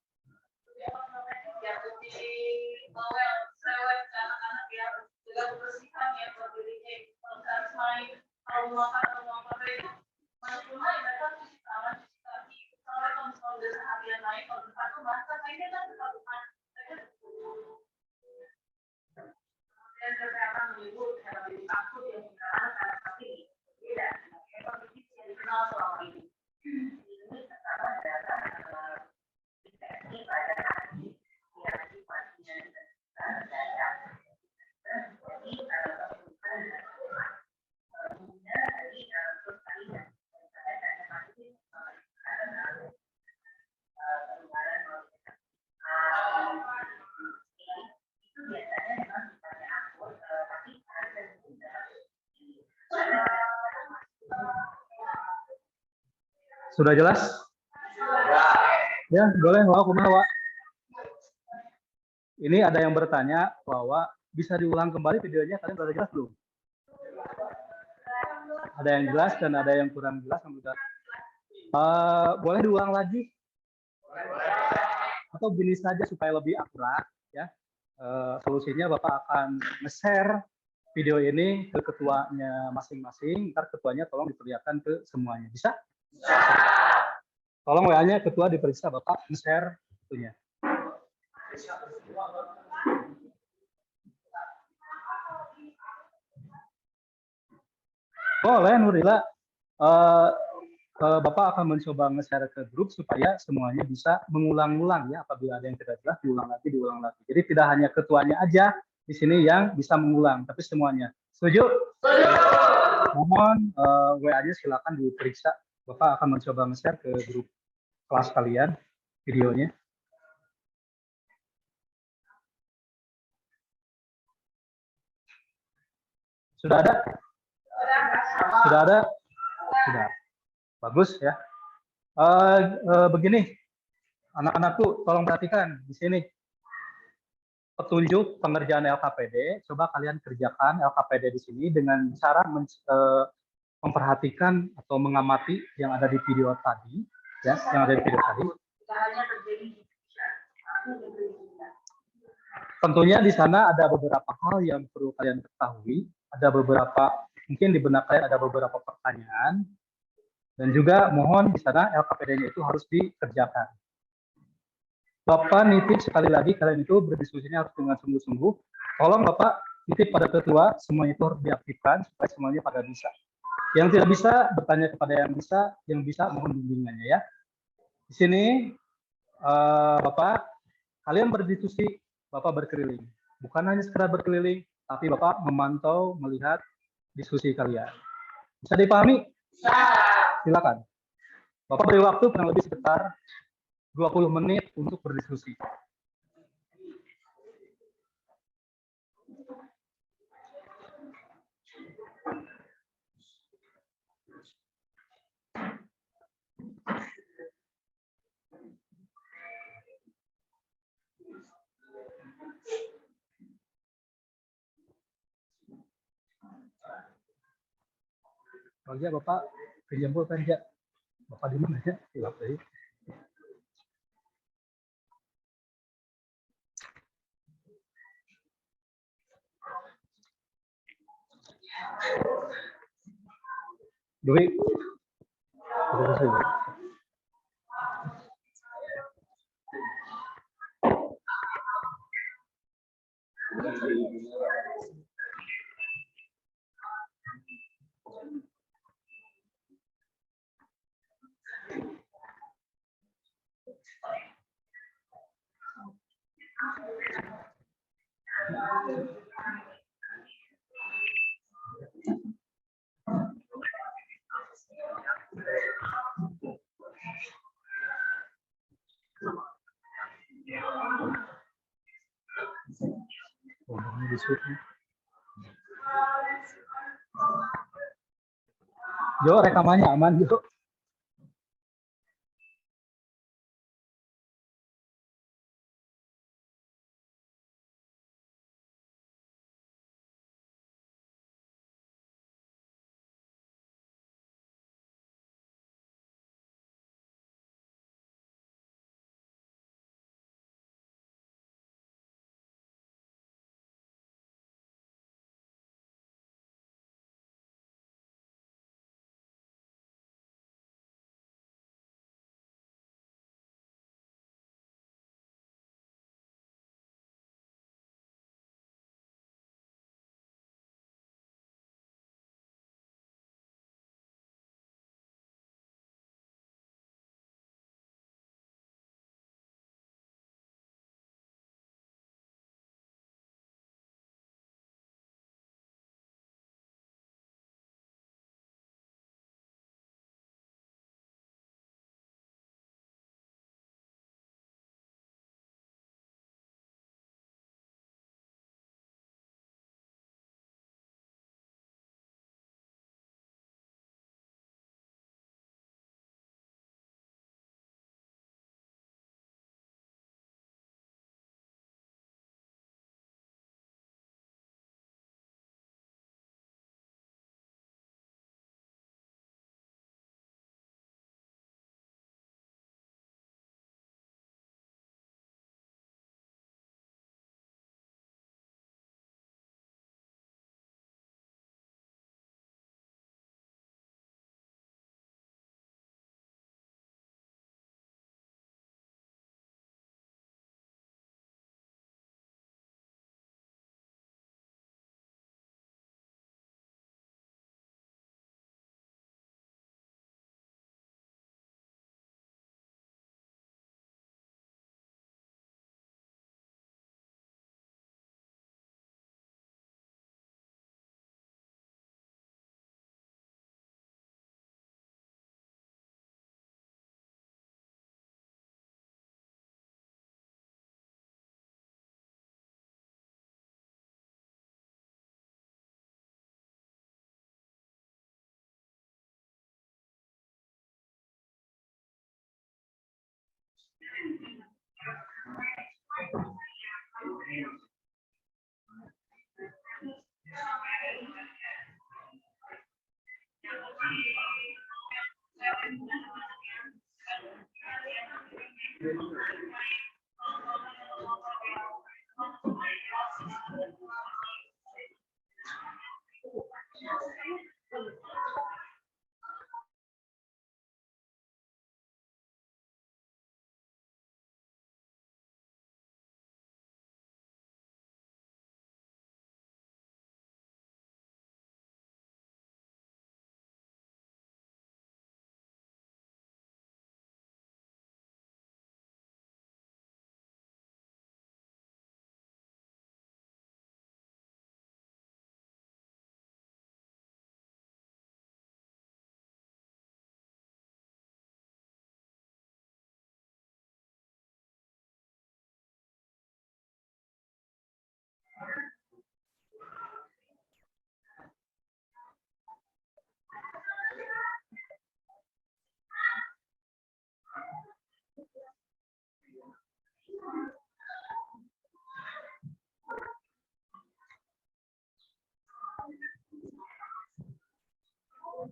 Yang penting bawel, sewet, anak-anak yang juga kebersihan yang berdirinya harus main, kalau makan itu masuk rumah mereka cuci tangan, cuci kaki. Kalau udah seharian lain, kalau satu masak, ini kan bukan kemudian kesehatan menyebut hepatitis akut yang dikenal karena sakit beda dengan hepatitis yang dikenal selama ini. Ini terdapat data infeksi pada hati yang sifatnya dada. Jadi bukan kemudian tadi terus tadi saya tanya hepatitis karena penularan itu biasanya memang sifatnya akut, tapi ada juga Sudah jelas? Ya, boleh. Wah, kumaha. Ini ada yang bertanya bahwa bisa diulang kembali videonya, kalian sudah jelas belum? Ada yang jelas dan ada yang kurang jelas. Boleh diulang lagi? Atau gini saja supaya lebih akurat, ya. Solusinya Bapak akan nge-share video ini ke ketuanya masing-masing. Ntar ketuanya tolong diperlihatkan ke semuanya. Bisa? Tolong WA-nya ketua diperiksa, Bapak nge-share itunya. Boleh, Nurila. Bapak akan mencoba nge-share ke grup supaya semuanya bisa mengulang-ulang ya, apabila ada yang tidak jelas diulang lagi. Jadi tidak hanya ketuanya aja di sini yang bisa mengulang, tapi semuanya. Setuju? Mohon WA-nya silakan diperiksa. Bapak akan mencoba nge-share ke grup kelas kalian videonya. Sudah ada? Sudah ada? Sudah. Bagus ya. Begini, anak-anakku tolong perhatikan di sini. Petunjuk pengerjaan LKPD, coba kalian kerjakan LKPD di sini dengan cara memperhatikan atau mengamati yang ada di video tadi, ya, yang ada di video tadi. Tentunya di sana ada beberapa hal yang perlu kalian ketahui, ada beberapa, mungkin di benak kalian ada beberapa pertanyaan, dan juga mohon di sana LKPD-nya itu harus dikerjakan. Bapak nitip sekali lagi, kalian itu berdiskusinya harus dengan sungguh-sungguh. Tolong Bapak nitip pada ketua, semuanya itu harus diaktifkan supaya semuanya pada bisa. Yang tidak bisa, bertanya kepada yang bisa mohon bimbingannya ya. Di sini, Bapak, kalian berdiskusi, Bapak berkeliling. Bukan hanya sekedar berkeliling, tapi Bapak memantau, melihat diskusi kalian. Bisa dipahami? Silakan. Bapak beri waktu kurang lebih sekitar 20 menit untuk berdiskusi. Kerja Bapak, kejemput kerja. Bapak di mana ya? Hilap tadi. Doi, Jo, rekamannya aman, Jo.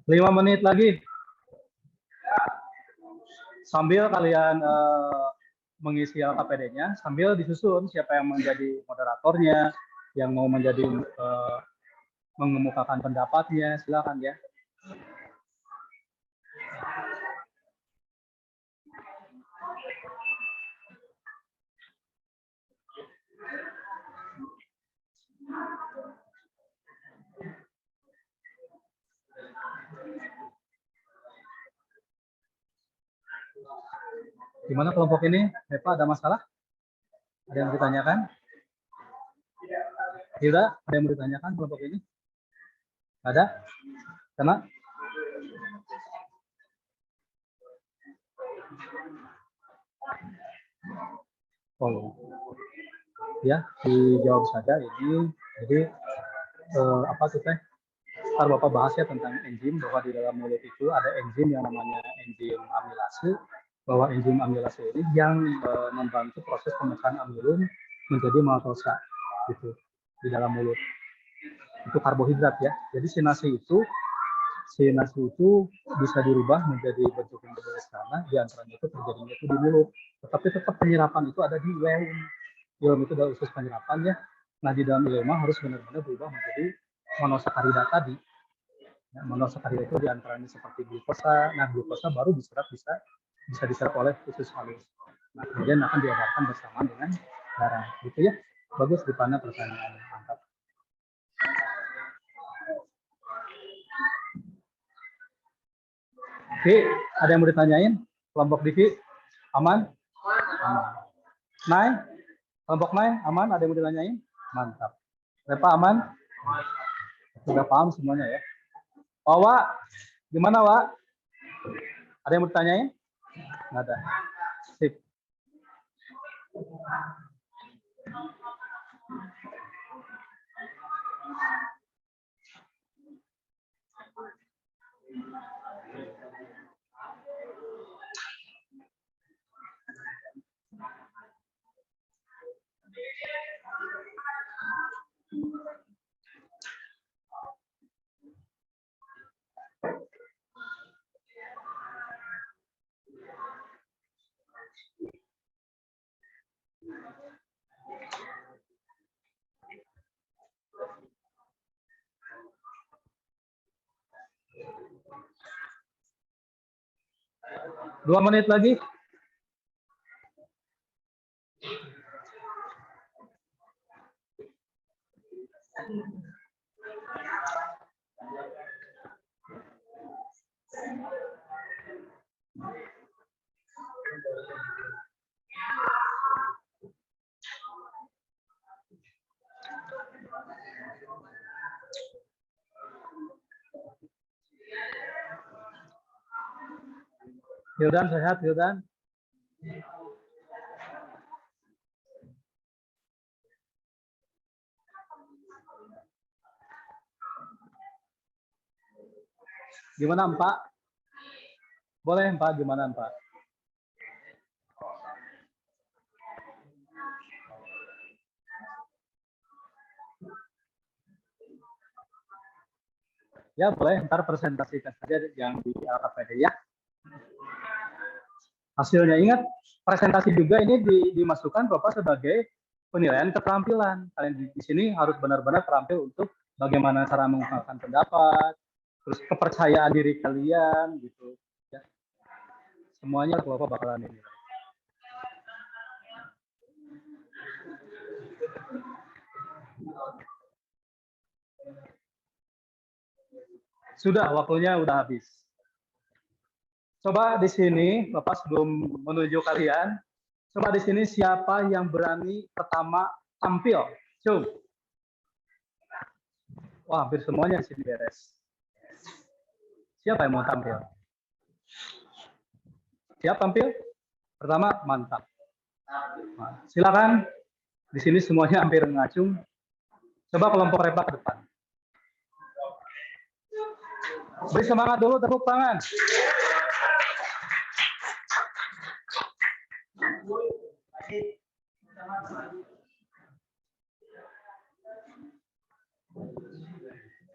5 menit lagi. Sambil kalian mengisi LKPD-nya, sambil disusun siapa yang menjadi moderatornya, yang mau menjadi mengemukakan pendapatnya, silakan ya. Gimana kelompok ini? Eva, ada masalah? Ada yang ditanyakan? Hilda, ada yang mau ditanyakan kelompok ini? Ada? Karena? Oh, ya, dijawab saja ini. Jadi, apa tuh teh? Ntar Bapak bahas ya tentang enzim, bahwa di dalam mulut itu ada enzim yang namanya enzim amilase, bahwa enzim amilase ini yang membantu proses pemecahan amilum menjadi maltosa gitu di dalam mulut. Itu karbohidrat ya. Jadi si nasi itu bisa dirubah menjadi bentuk yang berbeda karena di antaranya itu terjadinya itu di mulut. Tetapi tetap penyerapan itu ada di ileum. Ileum itu adalah usus penyerapan ya. Nah di dalam ileum harus benar-benar berubah menjadi monosakarida tadi. Ya, monosakarida itu diantaranya seperti glukosa. Nah glukosa baru bisa diserap oleh usus halus. Nah kemudian akan diedarkan bersamaan dengan darah. Gitu ya. Bagus Ripana pertanyaannya. Mantap. Di, ada yang mau ditanyain? Kelompok Diki, aman? Aman. Nay, kelompok Nay, aman? Ada yang mau ditanyain? Mantap. Repa aman? Sudah paham semuanya ya? Oh, Wak, gimana Wak? Ada yang mau ditanyain? Nggak ada. Sip. Dua menit lagi. Hildan sehat, Hildan? Gimana Mbak? Boleh Mbak, gimana Mbak? Ya boleh, ntar presentasikan saja yang di LKPD ya. Hasilnya ingat, presentasi juga ini dimasukkan Bapak sebagai penilaian keterampilan. Kalian di sini harus benar-benar terampil untuk bagaimana cara mengungkapkan pendapat, terus kepercayaan diri kalian gitu. Ya. Semuanya Bapak bakalan ini. Sudah, waktunya udah habis. Coba di sini, Bapak sebelum menuju kalian, coba di sini siapa yang berani pertama tampil? Coba. Wah, hampir semuanya di sini beres. Siapa yang mau tampil? Siap tampil? Pertama, mantap. Nah, silakan. Di sini semuanya hampir ngacung. Coba kelompok repa ke depan. Beri semangat dulu, tepuk tangan.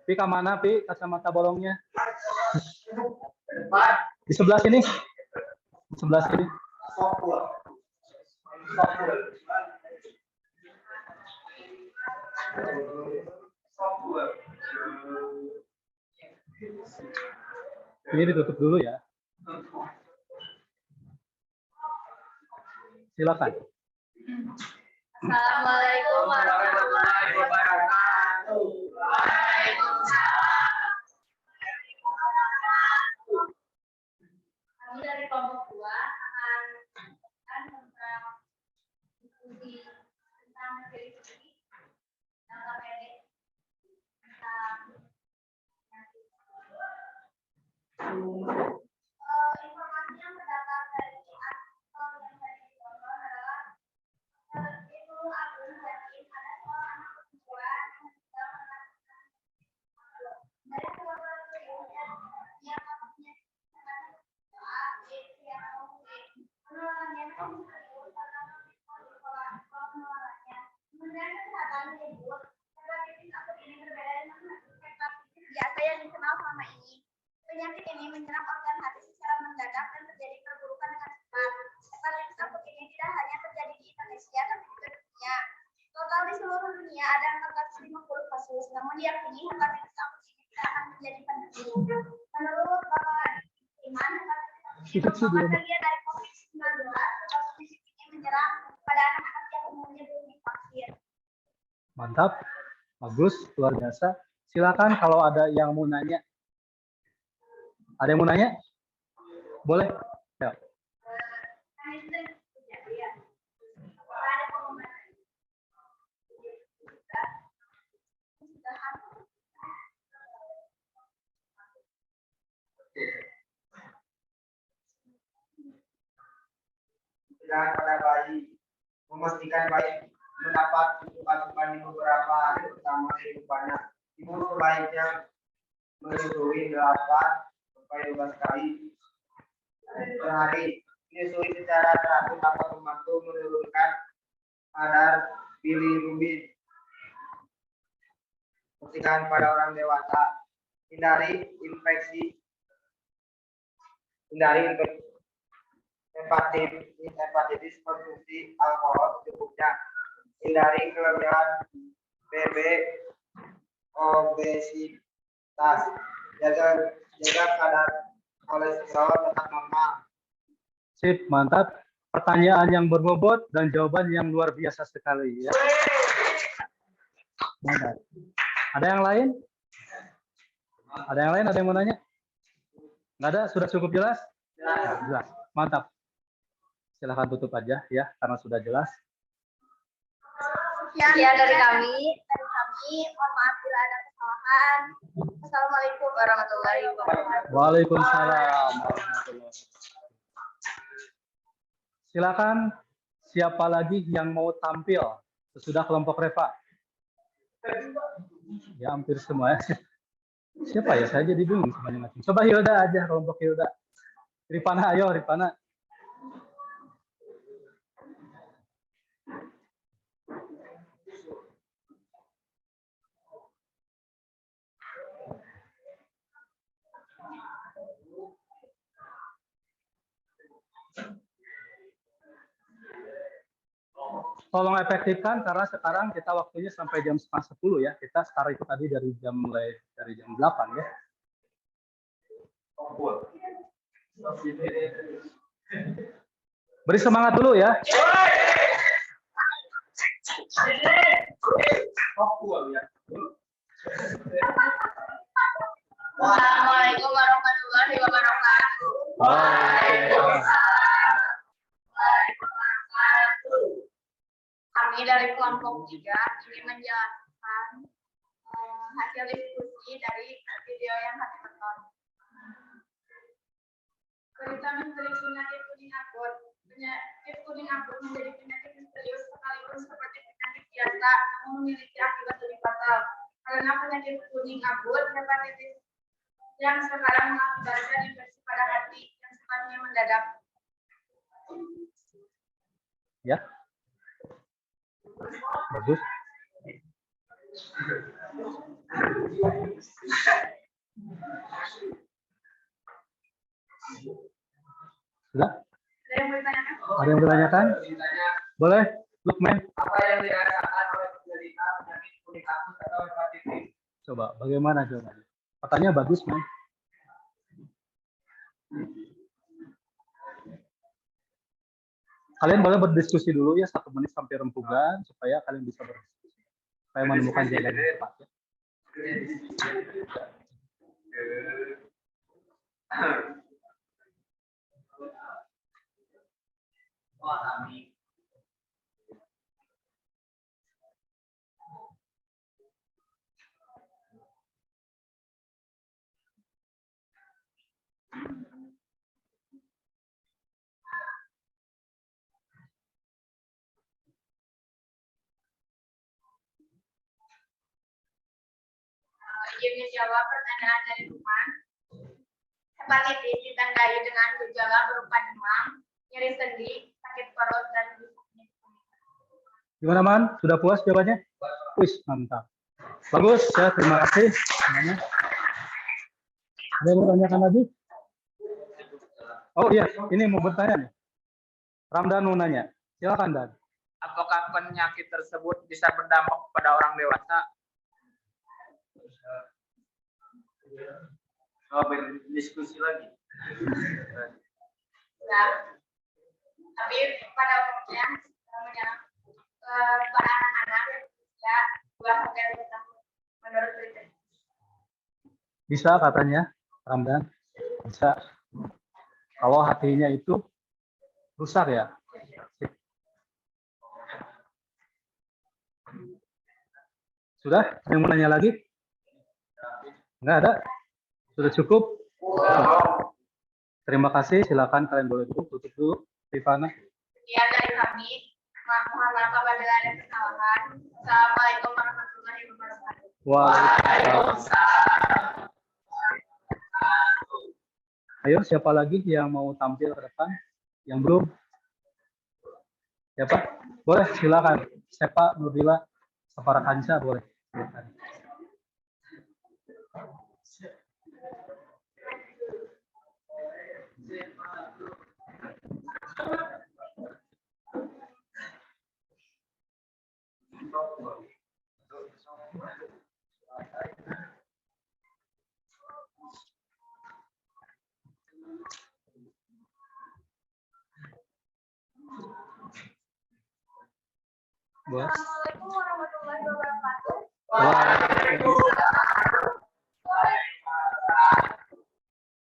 Pi ke mana, Pi? Kacamata bolongnya. Di sebelah sini. Di sebelah sini. Ini ditutup dulu ya. Silakan. Assalamualaikum warahmatullahi wabarakatuh. Waalaikumsalam. Kami dari kelompok 2 akan tentang diskusi tentang verifikasi LKPD tentang informasi yang terdapat dari artikel yang tadi ditonton adalah itu Abdul Hakim ada seorang anak perempuan yang sedang melakukan dari keluarga yang namanya A, B, C, atau D. Penularannya penularannya. Kemudian kesehatan menyebut hepatitis akut ini berbeda dengan hepatitis biasa yang dikenal selama ini. Penyakit ini menyerang organ hati secara mendadak dan terjadi perburukan dengan cepat. Hepatitis akut ini tidak hanya terjadi di Indonesia, tapi juga di dunia. Total di seluruh dunia ada 450 kasus, namun diyakini hepatitis akut ini tidak akan menjadi pandemi. Menurut Bapak Iman, hepatitis akut merupakan bagian dari COVID-19, sebab penyakit ini menyerang pada anak-anak yang umurnya belum divaksin. Mantap, bagus, luar biasa. Silakan kalau ada yang mau nanya. Ada yang mau nanya? Boleh? Ya. Dan pada bayi, memastikan bayi mendapat cukup asupan di beberapa hari pertama kehidupannya. Ibu sebaiknya menyusui 8-12 kali per hari. Menyusui secara teratur dapat membantu menurunkan kadar bilirubin. Percikan pada orang dewasa. Hindari hepatitis konsumsi alkohol secukupnya. Hindari kelebihan BB, obesitas. Jaga kadar kolesterol tetap normal. Sip, mantap. Pertanyaan yang berbobot dan jawaban yang luar biasa sekali ya. Mantap. Ada yang lain? Ada yang lain? Ada yang mau nanya? Nggak ada? Sudah cukup jelas? Ya, jelas. Mantap. Silahkan tutup aja ya, karena sudah jelas. Sekian dari kami. Mohon maaf bila ada kesalahan. Assalamualaikum warahmatullahi wabarakatuh. Waalaikumsalam warahmatullahi wabarakatuh. Silakan, siapa lagi yang mau tampil sesudah kelompok Reva? Ya, hampir semua ya. Siapa ya? Saya jadi bingung semuanya. Coba Hilda aja, kelompok Hilda. Ripana, ayo Ripana. Tolong efektifkan karena sekarang kita waktunya sampai jam 9:30 ya. Kita start itu tadi dari jam 8 ya. Beri semangat dulu ya. Assalamualaikum warahmatullahi wabarakatuh. Kami dari kelompok 3 ingin menjelaskan hasil diskusi dari video yang kami tonton. Berita misteri penyakit kuning akut. Penyakit kuning akut menjadi penyakit misterius sekalipun seperti penyakit biasa, namun memiliki akibat lebih fatal. Karena penyakit kuning akut hepatitis yang sekarang mengakibatkan infeksi pada hati yang sifatnya mendadak. Ya. Bagus. Sudah? Ada yang bertanyakan? Boleh, Lukman. Apa yang dirasakan oleh penderita penyakit kuning akut atau hepatitis? Coba, bagaimana jawabannya? Pertanyaan bagus, Man. Kalian boleh berdiskusi dulu ya 1 menit sampai rempugan supaya kalian bisa berdiskusi. Supaya menemukan jawaban yang tepat ya. Izin menjawab pertanyaan dari Lukman. Hepatitis ditandai dengan gejala berupa demam, nyeri sendi, sakit perut, dan busuknya. Gimana, Man? Sudah puas jawabannya? Wih, mantap. Bagus ya, terima kasih. Semuanya. Ada yang mau tanyakan lagi? Oh iya, ini mau bertanya nih. Ramdan mau nanya. Silakan, Dan. Apakah penyakit tersebut bisa berdampak pada orang dewasa? Oh, berdiskusi lagi. Nah, tapi pada umumnya pada anak-anak ya 2-5 tahun menurut berita. Bisa katanya, Ramdan. Bisa. Kalau hatinya itu rusak ya. Sudah? Yang mau nanya lagi? Enggak ada? Sudah cukup? Terima kasih. Silakan kalian boleh tutup dulu. Rifana. Sekian dari kami. Mohon maaf apabila ada kesalahan. Assalamualaikum warahmatullahi wabarakatuh. Waalaikumsalam. Ayo, siapa lagi yang mau tampil ke depan? Yang belum? Siapa? Boleh, silakan. Siapa? Nurila, Sapara Kansa, boleh. Silakan. Bos. Assalamualaikum warahmatullahi wabarakatuh.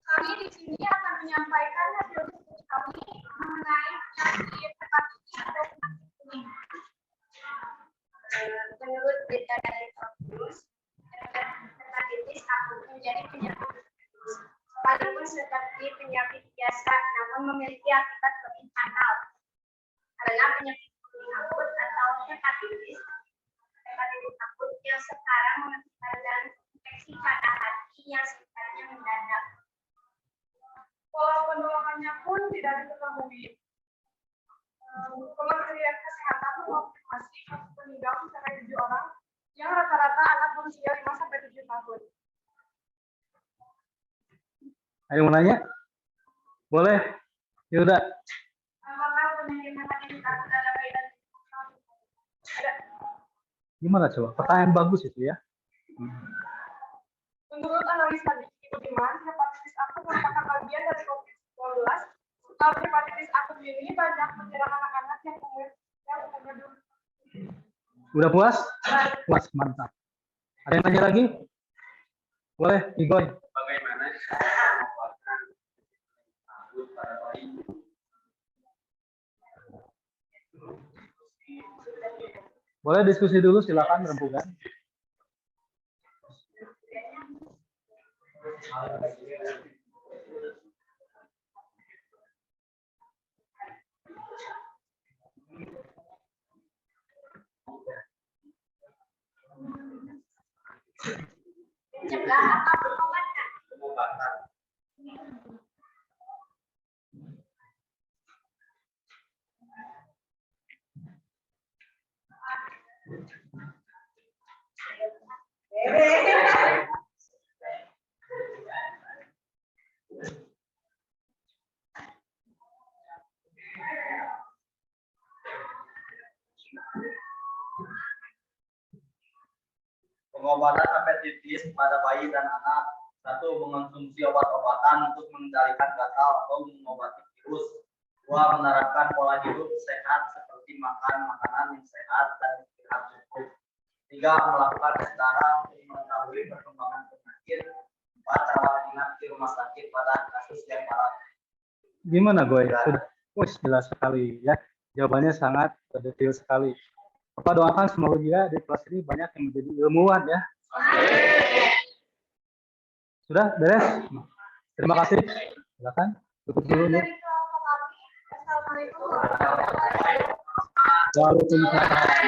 Kami di sini akan menyampaikan hasil diskusi kami mengenai penyakit hepatitis atau penyakit kuning. Menurut berita dari Forbes, hepatitis akut menjadi penyakit misterius. Sekalipun seperti penyakit biasa, namun memiliki akibat lebih fatal. Karena penyakit kuning akut atau hepatitis akut yang sekarang mengakibatkan infeksi pada hati yang sifatnya mendadak. Pola penularannya pun tidak diketahui. Kementerian Kesehatan mengonfirmasi kasus meninggal mencapai 7 orang yang rata-rata anak berusia 5-7 tahun. Ayo mau nanya? Boleh. Ya udah. Apakah penyakit hepatitis akut ada kaitan? Ada. Gimana coba? Pertanyaan bagus itu ya. Menurut analisa Diki Budiman, hepatitis akut merupakan bagian dari COVID-19. Kalau hepatitis akut ini banyak menyerang anak-anak yang umurnya dulu. Udah puas? Puas, mantap. Ada yang tanya lagi? Boleh, Igoy. Bagaimana pengobatan akut pada bayi? Boleh diskusi dulu, silakan rembukan. Mencegah atau mengobatkan? Pengobatan. Pengobatan hepatitis pada bayi dan anak. 1. Mengonsumsi obat-obatan untuk mengendalikan gatal atau mengobati virus. 2. Menerapkan pola hidup sehat seperti makan makanan yang sehat dan istirahat cukup. 3. Melakukan tes darah untuk mengetahui perkembangan penyakit. 4. Rawat inap di rumah sakit pada kasus yang parah. Gimana, Goy? Sudah. Wih, jelas sekali ya. Jawabannya sangat detail sekali. Bapak doakan semoga dia di kelas ini banyak yang menjadi ilmuwan ya. Sudah beres? Terima kasih. Silakan tutup dulu nih. Assalamualaikum. Waalaikumsalam.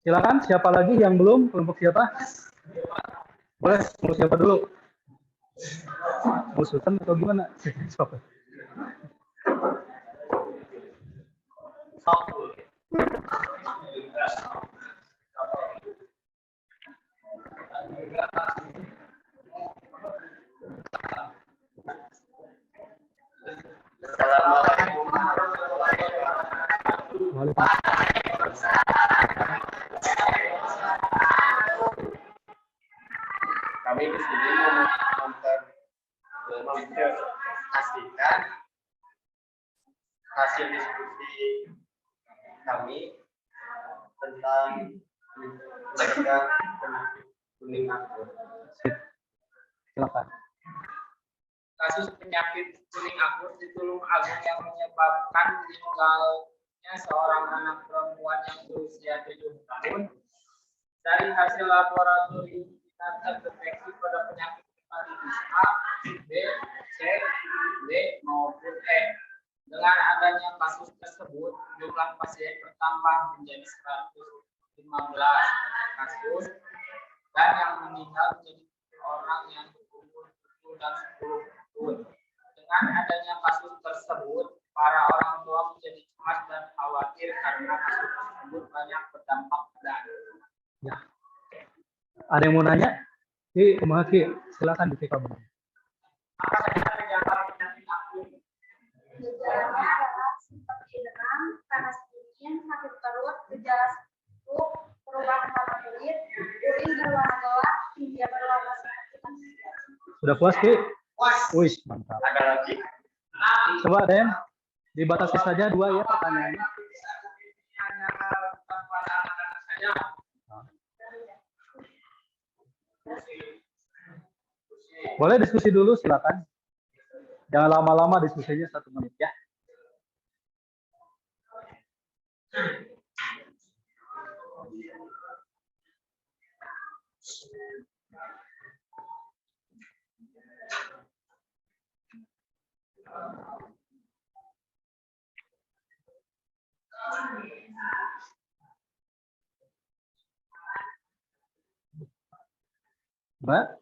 Silakan, siapa lagi yang belum? Kelompok siapa? Boleh, mau siapa dulu? Mau Sultan atau gimana? Siapa? Assalamualaikum warahmatullahi wabarakatuh. Kami di sini mempresentasikan hasil diskusi kami tentang mencegah penyakit kuning akut. Silakan. Kasus penyakit kuning akut di Tulung Agung yang menyebabkan meninggalnya seorang anak perempuan yang berusia 7 tahun. Dari hasil laboratorium kita terdeteksi pada penyakit hepatitis A, B, C, D maupun E. Dengan adanya kasus tersebut, jumlah pasien bertambah menjadi 115 kasus dan yang meninggal menjadi orang yang berumur 7 dan 10 tahun. Dengan adanya kasus tersebut, para orang tua menjadi cemas dan khawatir karena kasus tersebut banyak berdampak pada anak. Ya. Ada yang mau nanya? Ki, Ki, silakan di kamu. Apa saja gejala penyakit akut? Gejalanya adalah seperti demam, panas dingin, sakit perut, gejala stroke, perubahan warna kulit, urin berwarna gelap, hingga berwarna seperti manusia. Sudah puas, Ki? Puas. Wih, mantap. Ada lagi? Coba, Den. Dibatasi saja 2 ya pertanyaannya. Hanya bukan pada anak-anak saja. Boleh diskusi dulu, silakan. Jangan lama-lama diskusinya 1 menit ya. Mbak?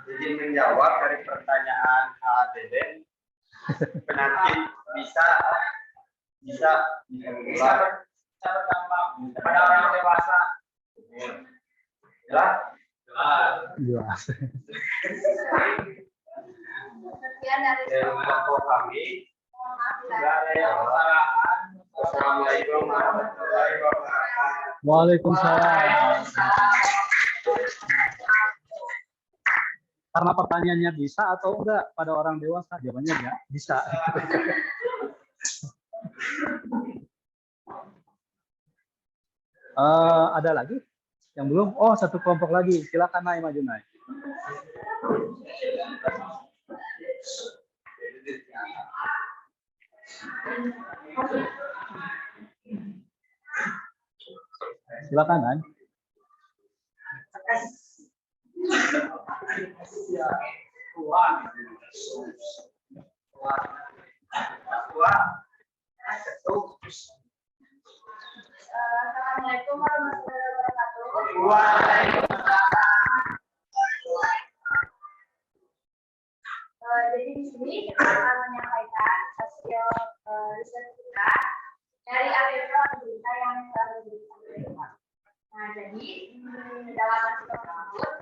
Izin menjawab dari pertanyaan ADD. Penyakit bisa berdampak pada orang dewasa. Jelas. Sekian dari kelompok kami. mohon maaf bila Tidak ada yang kesalahan. Assalamualaikum warahmatullahi wabarakatuh. Waalaikumsalam. Karena pertanyaannya bisa atau enggak pada orang dewasa, jawabannya ya bisa. Ada lagi yang belum? Oh, satu kelompok lagi. Silakan naik, maju naik. Silakan naik. Assalamualaikum warahmatullahi wabarakatuh. Jadi di sini kita akan menyampaikan hasil riset kita dari artikel berita yang telah diberikan. Nah, jadi dalam artikel tersebut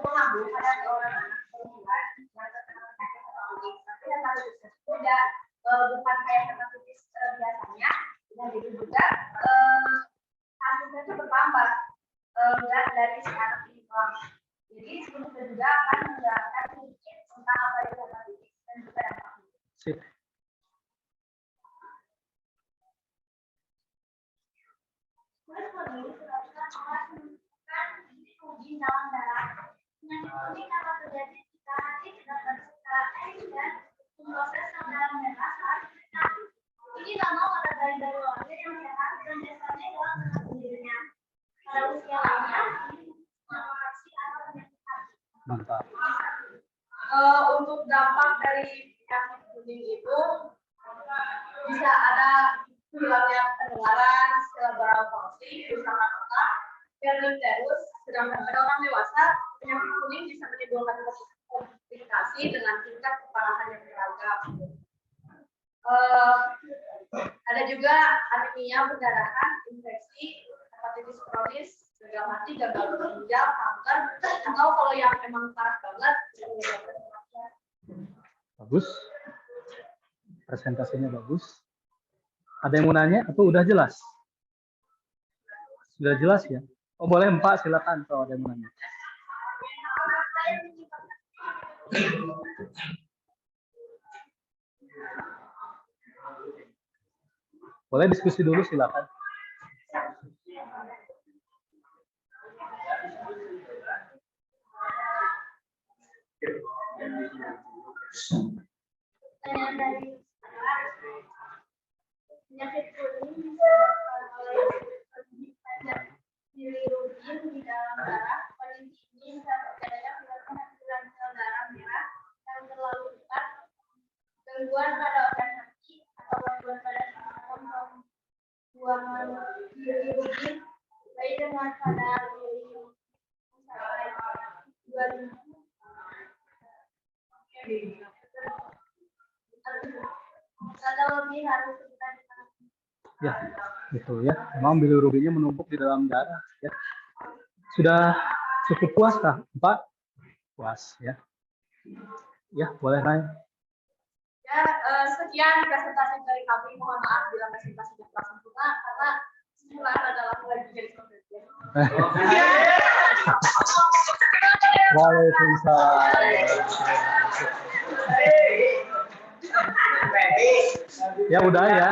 mengandung pada seorang anak perempuan yang terkena penyakit hepatitis. Tapi hepatitis tidak bukan kayak hepatitis biasanya, dan itu juga kasusnya itu bertambah berat dari si anak ini. Jadi sebelum kita juga akan menjelaskan sedikit tentang apa itu hepatitis dan juga dampaknya. Sip. Uji dalam darah. Penyakit kuning dapat terjadi jika hati tidak bersecara air dan proses dalam merah saat kita. Ini normal pada bayi dari lahir yang sehat dan biasanya dalam sendirinya. Pada usia lainnya, mengatasi atau penyakit hati. Mantap. Untuk dampak dari penyakit kuning itu bisa ada hilangnya pendengaran, cerebral palsy, kerusakan otak, terus sedangkan pada orang dewasa penyakit kuning bisa menimbulkan komplikasi dengan tingkat keparahan yang beragam. Ada juga anemia, perdarahan, infeksi, hepatitis kronis, gagal hati, gagal ginjal, kanker, atau kalau yang emang parah banget menyebabkan kematian. Bagus. Presentasinya bagus. Ada yang mau nanya atau udah jelas? Sudah jelas ya? Oh, boleh Mbak, silakan kalau ada yang mau nanya. Boleh diskusi dulu, silakan. Pertanyaan dari penyakit kuning disebabkan oleh pajak bilirubin di dalam darah. Kondisi ini bisa terjadi akibat pengaturan sel darah merah yang terlalu cepat, gangguan pada organ hati, atau gangguan pada sistem pembuangan bilirubin, baik dengan kadar bilirubin mencapai 2000. Atau lebih harus kita Ya, betul ya. Memang bilirubinnya menumpuk di dalam darah. Ya. Sudah cukup puas kah, Pak? Puas ya. Ya, boleh naik. Ya, sekian presentasi dari kami. Mohon maaf bila presentasinya kurang sempurna karena sempurna adalah lagi jadi seperti Waalaikumsalam. Ya udah ya.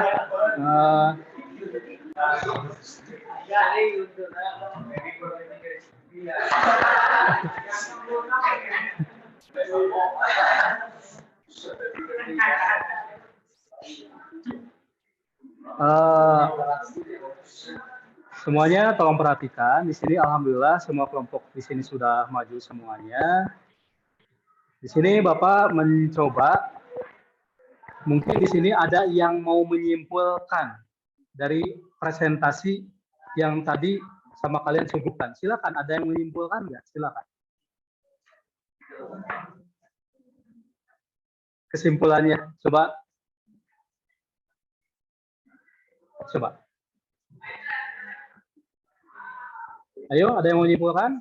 Semuanya tolong perhatikan. Di sini alhamdulillah semua kelompok di sini sudah maju semuanya. Di sini Bapak mencoba, mungkin di sini ada yang mau menyimpulkan dari presentasi yang tadi sama kalian suguhkan. Silakan, ada yang menyimpulkan nggak? Silakan. Kesimpulannya, coba Coba. Ayo, ada yang mau menyimpulkan?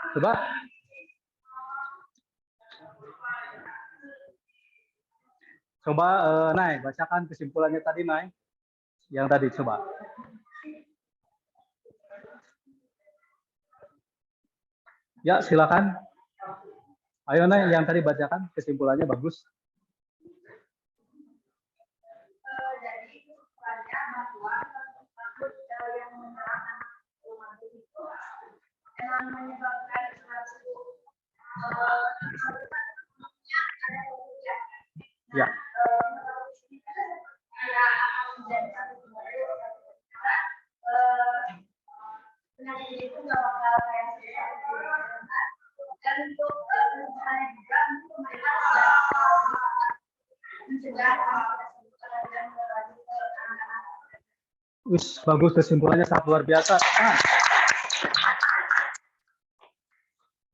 Coba. Coba, Nay, bacakan kesimpulannya tadi, Nay. Yang tadi, coba. Ya, silakan. Ayo, Nay, yang tadi bacakan kesimpulannya bagus. Jadi kesimpulannya bahwa takut yang menyerang anak rumah itu memang menyebabkan suatu Ya. Penyakit itu nggak bakal kayak dan untuk perusahaan juga untuk pemerintah mencegah Wis, bagus kesimpulannya sangat luar biasa.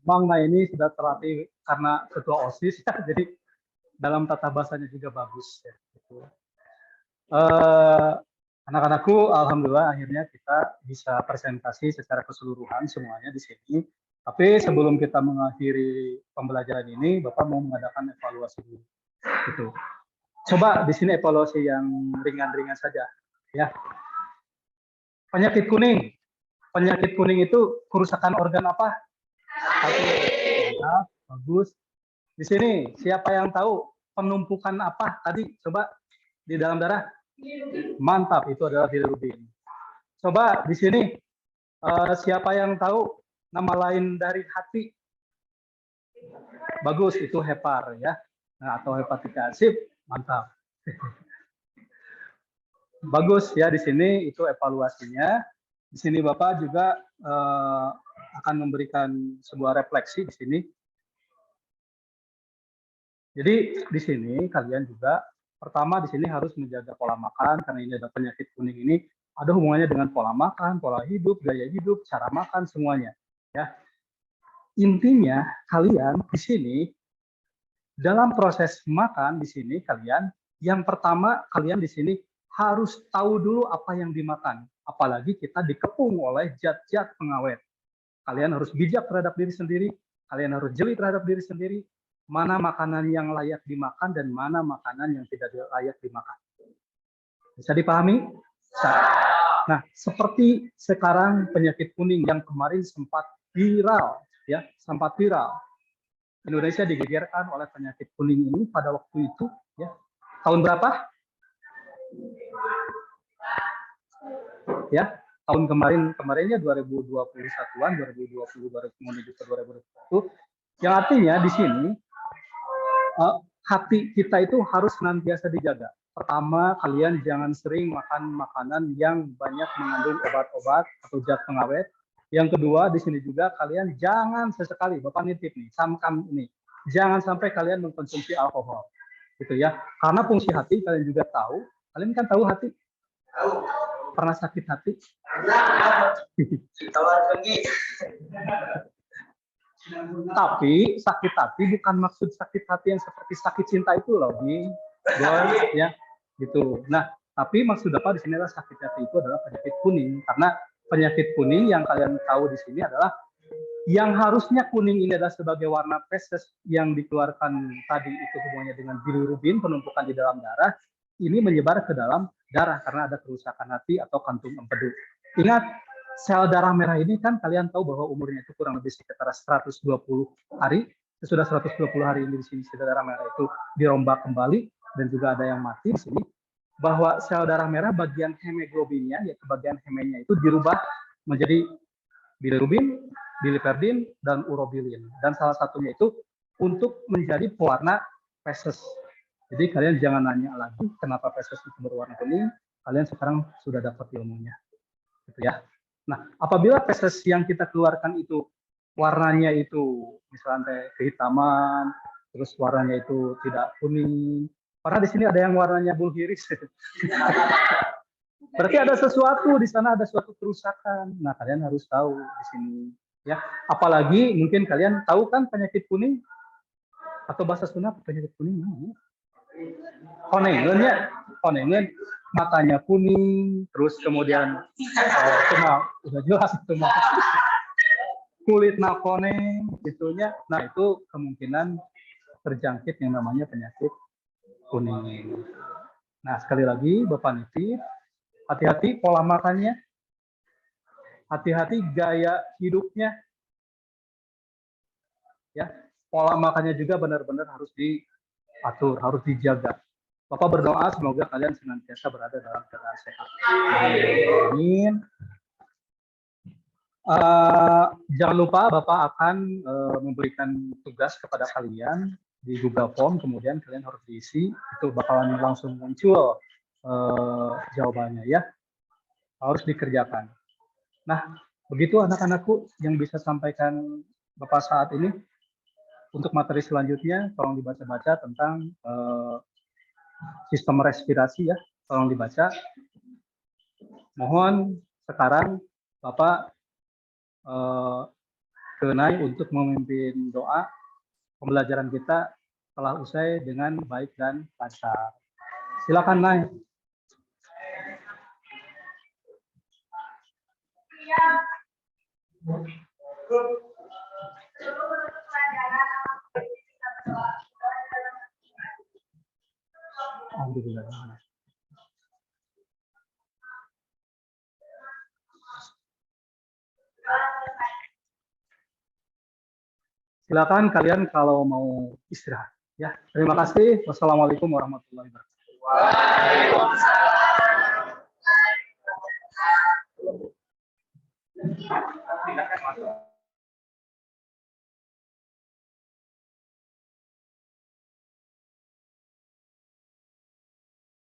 Bang, nah ini sudah terlatih karena ketua OSIS ya, jadi dalam tata bahasanya juga bagus ya. Gitu. Anak-anakku, alhamdulillah akhirnya kita bisa presentasi secara keseluruhan semuanya di sini. Tapi sebelum kita mengakhiri pembelajaran ini, Bapak mau mengadakan evaluasi dulu. Gitu. Coba di sini evaluasi yang ringan-ringan saja, ya. Penyakit kuning. Penyakit kuning itu kerusakan organ apa? Ya, bagus. Di sini siapa yang tahu penumpukan apa tadi? Coba di dalam darah. Mantap, itu adalah bilirubin. Coba di sini siapa yang tahu nama lain dari hati? Bagus, itu hepar ya. Nah, atau hepatika. Sip, mantap. Bagus ya, di sini itu evaluasinya. Di sini Bapak juga akan memberikan sebuah refleksi di sini. Jadi di sini kalian juga pertama di sini harus menjaga pola makan karena ini ada penyakit kuning ini ada hubungannya dengan pola makan, pola hidup, gaya hidup, cara makan semuanya. Ya, intinya kalian di sini dalam proses makan di sini kalian yang pertama kalian di sini harus tahu dulu apa yang dimakan. Apalagi kita dikepung oleh zat-zat pengawet. Kalian harus bijak terhadap diri sendiri, kalian harus jeli terhadap diri sendiri, mana makanan yang layak dimakan dan mana makanan yang tidak layak dimakan. Bisa dipahami? Nah, seperti sekarang penyakit kuning yang kemarin sempat viral, ya, sempat viral. Indonesia digegerkan oleh penyakit kuning ini pada waktu itu, ya. Tahun berapa? Ya, tahun kemarinnya 2021-an, 2020 baru menuju ke 2021. Yang artinya di sini hati kita itu harus senantiasa dijaga. Pertama, kalian jangan sering makan makanan yang banyak mengandung obat-obat atau zat pengawet. Yang kedua, di sini juga kalian jangan sesekali, Bapak nitip nih, samkam ini, jangan sampai kalian mengkonsumsi alkohol, gitu ya. Karena fungsi hati kalian juga tahu. Kalian kan tahu hati? Tahu. Pernah sakit hati? Tapi sakit hati bukan maksud sakit hati yang seperti sakit cinta itu loh, ya, gitu. Nah, tapi maksud apa di sini adalah sakit hati itu adalah penyakit kuning, karena penyakit kuning yang kalian tahu di sini adalah yang harusnya kuning ini adalah sebagai warna feses yang dikeluarkan tadi itu hubungannya dengan bilirubin, penumpukan di dalam darah, ini menyebar ke dalam darah karena ada kerusakan hati atau kantung empedu. Ingat, sel darah merah ini kan kalian tahu bahwa umurnya itu kurang lebih sekitar 120 hari. Sesudah 120 hari ini di sini sel darah merah itu dirombak kembali dan juga ada yang mati di sini. Bahwa sel darah merah bagian hemoglobinnya, yaitu bagian hemenya itu dirubah menjadi bilirubin, biliverdin, dan urobilin. Dan salah satunya itu untuk menjadi pewarna feses. Jadi kalian jangan nanya lagi kenapa feses itu berwarna kuning. Kalian sekarang sudah dapat ilmunya, gitu ya. Nah, apabila feses yang kita keluarkan itu warnanya itu misalnya kehitaman, terus warnanya itu tidak kuning. Karena di sini ada yang warnanya bulhiris. Berarti ada sesuatu di sana, ada suatu kerusakan. Nah, kalian harus tahu di sini, ya. Apalagi mungkin kalian tahu kan penyakit kuning atau bahasa Sunda penyakit kuning namanya konengen ya, konengen matanya kuning, terus kemudian cuma udah jelas itu mah kulit koneng gitunya. Nah, itu kemungkinan terjangkit yang namanya penyakit kuning. Nah, sekali lagi Bapak nitip, hati-hati pola makannya, hati-hati gaya hidupnya, ya. Pola makannya juga benar-benar harus diatur, harus dijaga. Bapak berdoa semoga kalian senantiasa berada dalam keadaan sehat. Amin. Jangan lupa Bapak akan memberikan tugas kepada kalian di Google Form, kemudian kalian harus diisi, itu bakalan langsung muncul jawabannya ya, harus dikerjakan. Nah, begitu anak-anakku yang bisa sampaikan Bapak saat ini. Untuk materi selanjutnya, tolong dibaca-baca tentang sistem respirasi ya, tolong dibaca. Mohon sekarang Bapak Kenai untuk memimpin doa pembelajaran kita telah usai dengan baik dan lancar. Silakan Nai. Alhamdulillah. Silakan kalian kalau mau istirahat ya. Terima kasih. Wassalamualaikum warahmatullahi wabarakatuh. Waalaikumsalam.